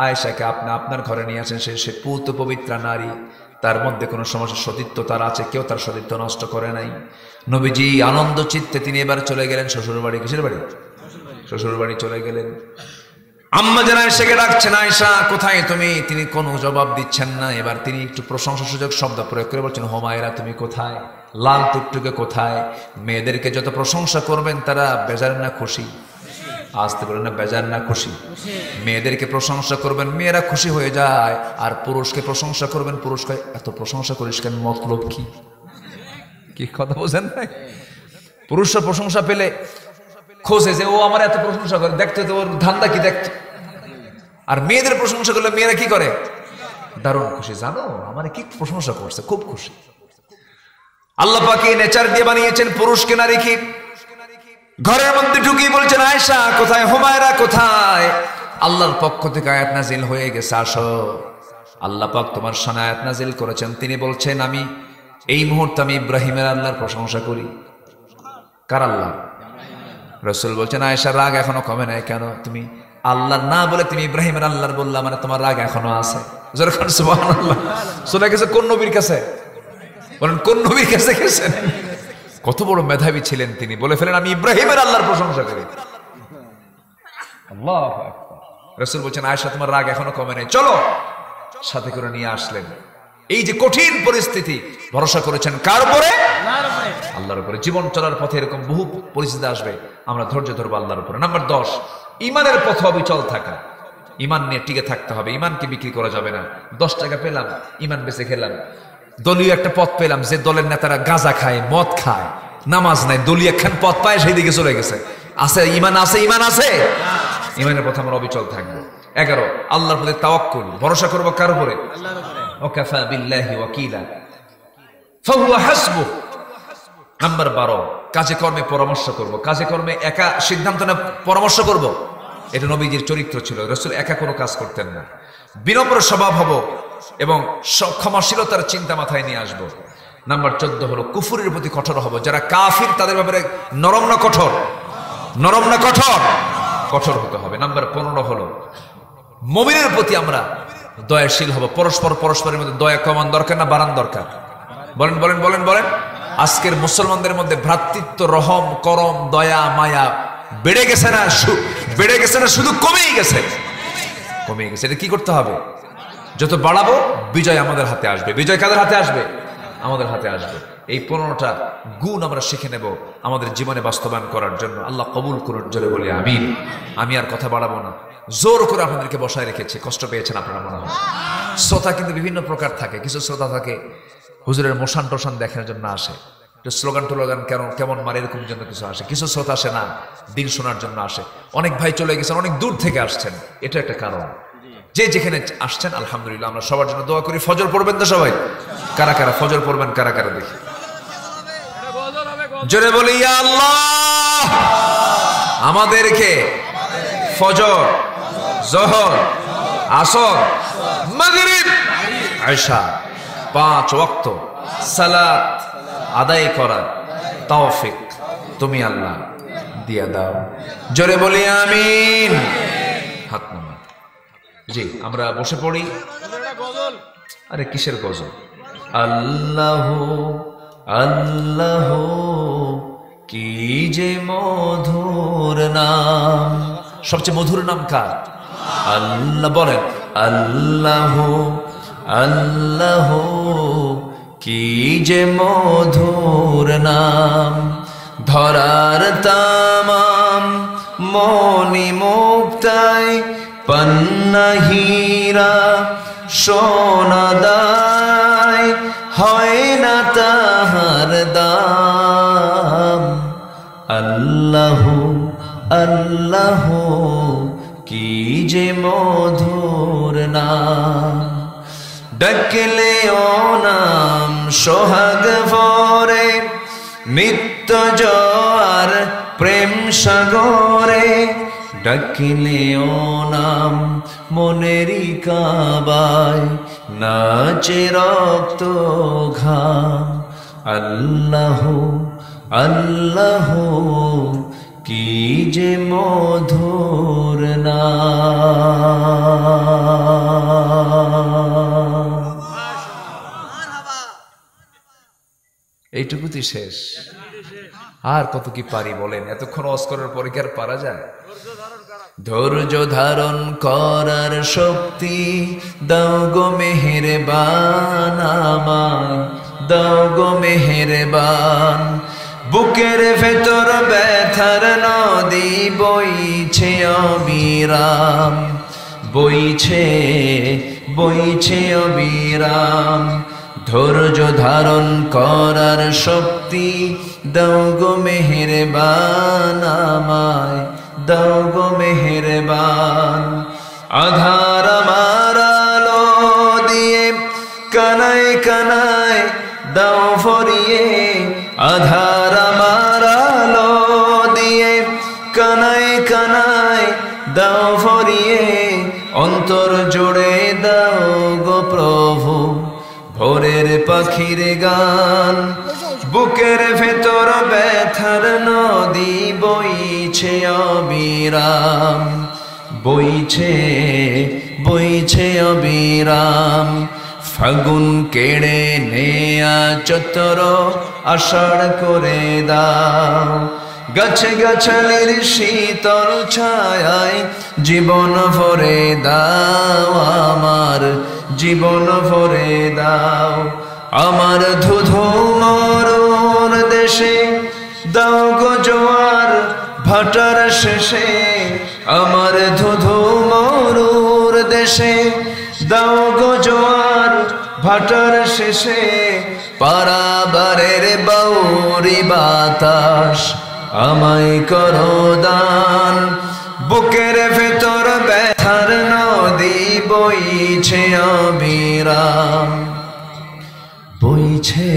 আয়েশাকে আপনি আপনার ঘরে নিয়ে আসেন, সে পূত পবিত্রা নারী, তার মধ্যে কোনো সমস্যা সতীত্ব তার আছে, কেউ তার সতীত্ব নষ্ট করে নাই। নবীজি আনন্দ চিত্তে তিনি এবার চলে গেলেন শ্বশুর বাড়ি। কিসের বাড়ি? শ্বশুর বাড়ি চলে গেলেন। আম্মা জান আয়েশাকে ডাকছেন, আয়েশা কোথায় তুমি? তিনি কোনো জবাব দিচ্ছেন না। এবার তিনি একটু প্রশংসাসূচক শব্দ প্রয়োগ করে বলছেন, হুমায়রা তুমি কোথায়? লাল টুকটুকে কোথায়? মেয়েদেরকে যত প্রশংসা করবেন তারা বেজার না খুশি? আসতে বলেন না, বেজার না খুশি? মেয়েদেরকে প্রশংসা করবেন, মেয়েরা খুশি হয়ে যায়। আর পুরুষকে প্রশংসা করবেন, পুরুষকে এত প্রশংসা করিস কেন, মতলব কি? কি কথা বোঝেন নাই? পুরুষরা প্রশংসা পেলে খোঁজে যে ও আমার এত প্রশংসা করে, দেখতে তো ওর ধান্দা কি দেখতো। আর মেয়েদের প্রশংসা করলে মেয়েরা কি করে? দারুণ খুশি, জানো আমার কি প্রশংসা করছে, খুব খুশি। আল্লাহ পাক এই নেচার দিয়ে বানিয়েছেন পুরুষকে নারীকে। ঘরের মধ্যে ঢুকিয়ে বলছেন, আয়েশা কোথায়? হুমায়রা কোথায়? আল্লাহর পক্ষ থেকে আয়াত নাজিল হয়ে গেছে, আসো। আল্লাহ পাক তোমার শানে আয়াত নাজিল করেছেন। তিনি বলছেন, আমি এই মুহূর্তে আমি ইব্রাহিমের আল্লাহর প্রশংসা করি। কার আল্লাহ? রাসূল বলছেন, আয়েশা রাগ এখনো কমে নাই কেন? তুমি আল্লাহর না বলে তুমি ইব্রাহিমের আল্লাহর বললা, মানে তোমার রাগ এখনো আছে। যখন সুবহানাল্লাহ চলে গেছে কোন নবীর কাছে? বলেন কোন নবীর কাছে গেছেন? কত বড় মেধাবী ছিলেন তিনি, বলে ফেলেন আমি ইব্রাহিমের আল্লাহর প্রশংসা করি। আল্লাহু আকবার। রাসূল বলছেন, আয়েশা তোমার রাগ এখনো কমে নাই, চলো। সাথে করে নিয়ে আসলেন। এই যে কঠিন পরিস্থিতি, ভরসা করেছেন কার উপরে? আল্লাহর উপরে। জীবন চলার পথে এরকম বহু পরিস্থিতি আসবে, আমরা ধৈর্য ধরবো আল্লাহর উপরে। নাম্বার 10, ইমানের পথে অবিচল থাকা। ইমান নিয়ে টিকে থাকতে হবে, ইমানকে বিক্রি করা যাবে না। 10 টাকা পেলাম, ইমান বেঁচে খেলাম। দলীয় একটা পথ পেলাম, যে দলের নেতারা গাঁজা খায়, মদ খায়, নামাজ নাই, দলীয় একখান পথ পায়, সেই দিকে চলে গেছে। আছে ইমান? আছে ইমান? আছে। ইমানের পথে আমরা অবিচল থাকবো। 11, আল্লাহর প্রতি তাওয়াক্কুল, ভরসা করবো কার উপরে? আল্লাহর উপরে। ওয়াকাফা বিল্লাহি ওয়াকিলা ফাহুয়া হাসবুহ। নাম্বার 12, কাজে কর্মে পরামর্শ করব। কাজে কর্মে একা সিদ্ধান্ত না, পরামর্শ করব। এটা নবীজির চরিত্র ছিল। রাসূল একা কোনো কাজ করতেন না। বিনম্র স্বভাব হব এবং ক্ষমাশীলতার চিন্তা মাথায় নিয়ে আসব। নাম্বার 14 হলো কুফরের প্রতি কঠোর হব। যারা কাফির তাদের ব্যাপারে নরম না কঠোর? নরম না কঠোর? কঠোর হতে হবে। নাম্বার 15 হলো মুমিনের প্রতি আমরা দয়াশীল হব। পরস্পরের মধ্যে দয়া কমান দরকার না বাড়ান দরকার? বলেন বলেন বলেন বলেন। আজকের মুসলমানদের মধ্যে ভ্রাতৃত্ব, রহম, করম, দয়া, মায়া বেড়ে গেছে না? বেড়ে গেছে না, শুধু কমেই গেছে? কমে গেছে। এটা কি করতে হবে? যত বাড়াবো বিজয় আমাদের হাতে আসবে। বিজয় কাদের হাতে আসবে? আমাদের হাতে আসবে। এই 15টা গুণ আমরা শিখে নেব আমাদের জীবনে বাস্তবায়ন করার জন্য। আল্লাহ কবুল করুন, জোরে বলি আমিন। আমি আর কথা বাড়াবো না, জোর করে আপনাদেরকে বসায় রেখেছি, কষ্ট পেয়েছেন আপনারা মনে হয়। শ্রোতা কিন্তু বিভিন্ন প্রকার থাকে। কিছু শ্রোতা থাকে হুজুরের মোশান টোশান দেখার জন্য আসে, একটু স্লোগান টোলোগান কেমন মারে এরকম জন্য কিছু আসে। কিছু শ্রোতা আসে না, দিন শোনার জন্য আসে। অনেক ভাই চলে গেছেন, অনেক দূর থেকে আসছেন, এটা একটা কারণ। যে যেখানে আসছেন আলহামদুলিল্লাহ, আমরা সবার জন্য দোয়া করি। ফজর পড়বেন তো সবাই? কারা কারা ফজর পড়বেন? কারা কারা দেখি জোরে বলি ইয়া আল্লাহ। আমাদেরকে ফজর, জোহর, আসর, মাগরিব, ইশা 5 ওয়াক্ত সালাত আদায় করার তৌফিক তুমি আল্লাহ দিয়া দাও, জোরে বলি আমিন। হাত নামান। জি, আমরা বসে পড়ি। আরে কিসের গজল? আল্লাহ আল্লাহ কি যে মধুর নাম। সবচেয়ে মধুর নাম কার? আল্লাহ। বলেন আল্লাহ আল্লাহ কি যে মধুর নাম। ধরার তামাম মনি মুক্তায় পন্না হীরা সোনা দায়, হয় না তাহার দাম। আল্লাহ আল্লাহ কি যে মধুর নাম। ডাকলে ও নাম সোহাগ ভরে, নিত্য জোয়ার প্রেম সাগরে। ডাকলে ও নাম মনেরই কাবায়, নাচে রক্ত ঘাম। আল্লাহ আল্লাহ কি যে মধুর নাম। এইটুকুই শেষ, আর কত কি পারি বলেন? এতক্ষণ ওয়াজ করার পরে কি আর পারা যায়? ধৈর্য ধারণ করার শক্তি দাও গো মেহেরবান আমায়, দাও গো মেহেরবান। বুকের ভেতর ব্যথার নদী বইছে অবিরাম, বইছে বইছে অবিরাম। ধৈর্য ধারণ করার শক্তি দাও গো মেহেরবান আমায়, দাও গো মেহেরবান। আধার আমার আলো দিয়ে কানায় কানায় দাও ভরিয়ে, আধার আমার আলো দিয়ে কানায় কানায় দাও ভরিয়ে। অন্তর জুড়ে দাও গো প্রভু ভোরের পাখির গান। বুকের ভেতর ব্যথার নদী বইছে অবিরাম, বইছে বইছে অবিরাম। ফাগুন কেড়ে নেয়া চতর আষাঢ় করে দাও। গাছে গাছালির শীতল ছায়ায় জীবন ভরে দাও আমার, জীবন ভরে দাও। আমার ধুধু মরুর দেশে দাও গো জোয়ার ভাটার শেষে। আমার ধুধু মরুর দেশে দাও গো জোয়ার ভাটার শেষে। পারাবারের বাউরি বাতাস আমায় করো দান। বুকের ভেতর ব্যথার নদী বইছে অবিরাম, বইছে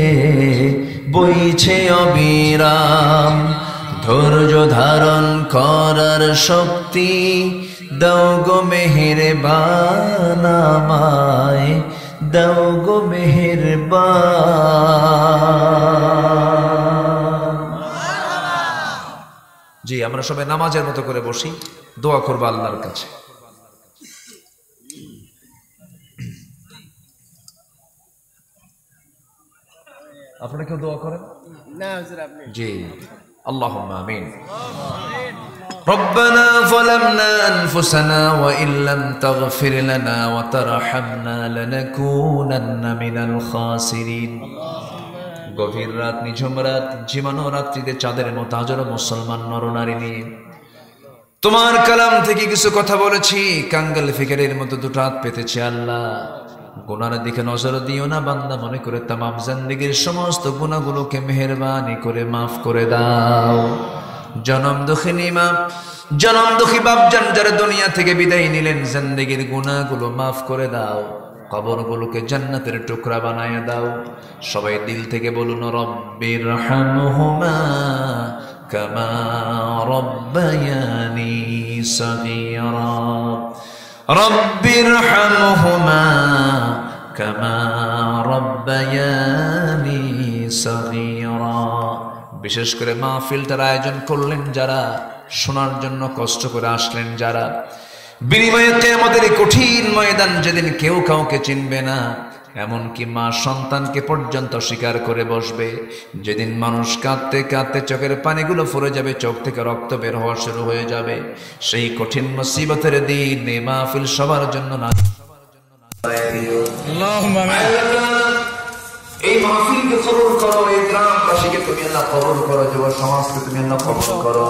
বইছে অবিরাম। ধৈর্য ধারণ করার শক্তি দাও গো মেহেরবান আমায়, দাও গো মেহেরবান। জি, আমরা সবাই নামাজের মতো করে বসি, দোয়া করবো আল্লাহর কাছে। আপনারা কেউ দোয়া করেন? না হুজুর, আপনি। জি, আল্লাহুম্মা আমিন। ربنا ظلمنا أنفسنا وإن لم تغفر لنا وترحمنا لنكونن من الخاسرين গভীর রাত নিঝুম রাত জীবনো রাত্রিতে চাঁদের মতো হাজারো মুসলমান নরনারী নিয়ে তোমার কালাম থেকে কিছু কথা বলেছি কাঙ্গাল ফিকিরের মতো দুটো হাত পেতেছি আল্লাহ গুনার দিকে নজর দিও না বান্দা মনে করে তামাম জিন্দেগীর সমস্ত গুনাহগুলোকে মেহেরবানি করে মাফ করে দাও জনম দুঃখিনী মা জনম দুঃখী বাপজান যারা দুনিয়া থেকে বিদায় নিলেন জিন্দেগীর গুনাহগুলো মাফ করে দাও কবরগুলোকে জান্নাতের টুকরা বানায় দাও সবাই দিল থেকে বলুন রব্বির হামহুমা কামা রব্বায়ানি সগীরা রব্বির হামহুমা কামা রব্বায়ানি সগীরা বিশেষ করে মাহফিলটার আয়োজন করলেন যারা শোনার জন্য কষ্ট করে আসলেন যারা বিনিময়ে কিয়ামতের কঠিন ময়দান যেদিন কেউ কাউকে চিনবে না এমনকি মা সন্তানকে পর্যন্ত স্বীকার করে বসবে যেদিন মানুষ কাঁদতে কাঁদতে চোখের পানিগুলো ফুরে যাবে চোখ থেকে রক্ত বের হওয়া শুরু হয়ে যাবে সেই কঠিন মুসিবতের দিন এই মাহফিল সবার জন্য না এই মাহফিলকে কবুল করো এই গ্রামবাসীকে তুমি আল্লাহ কবুল করো যুব সমাজকে তুমি আল্লাহ কবুল করো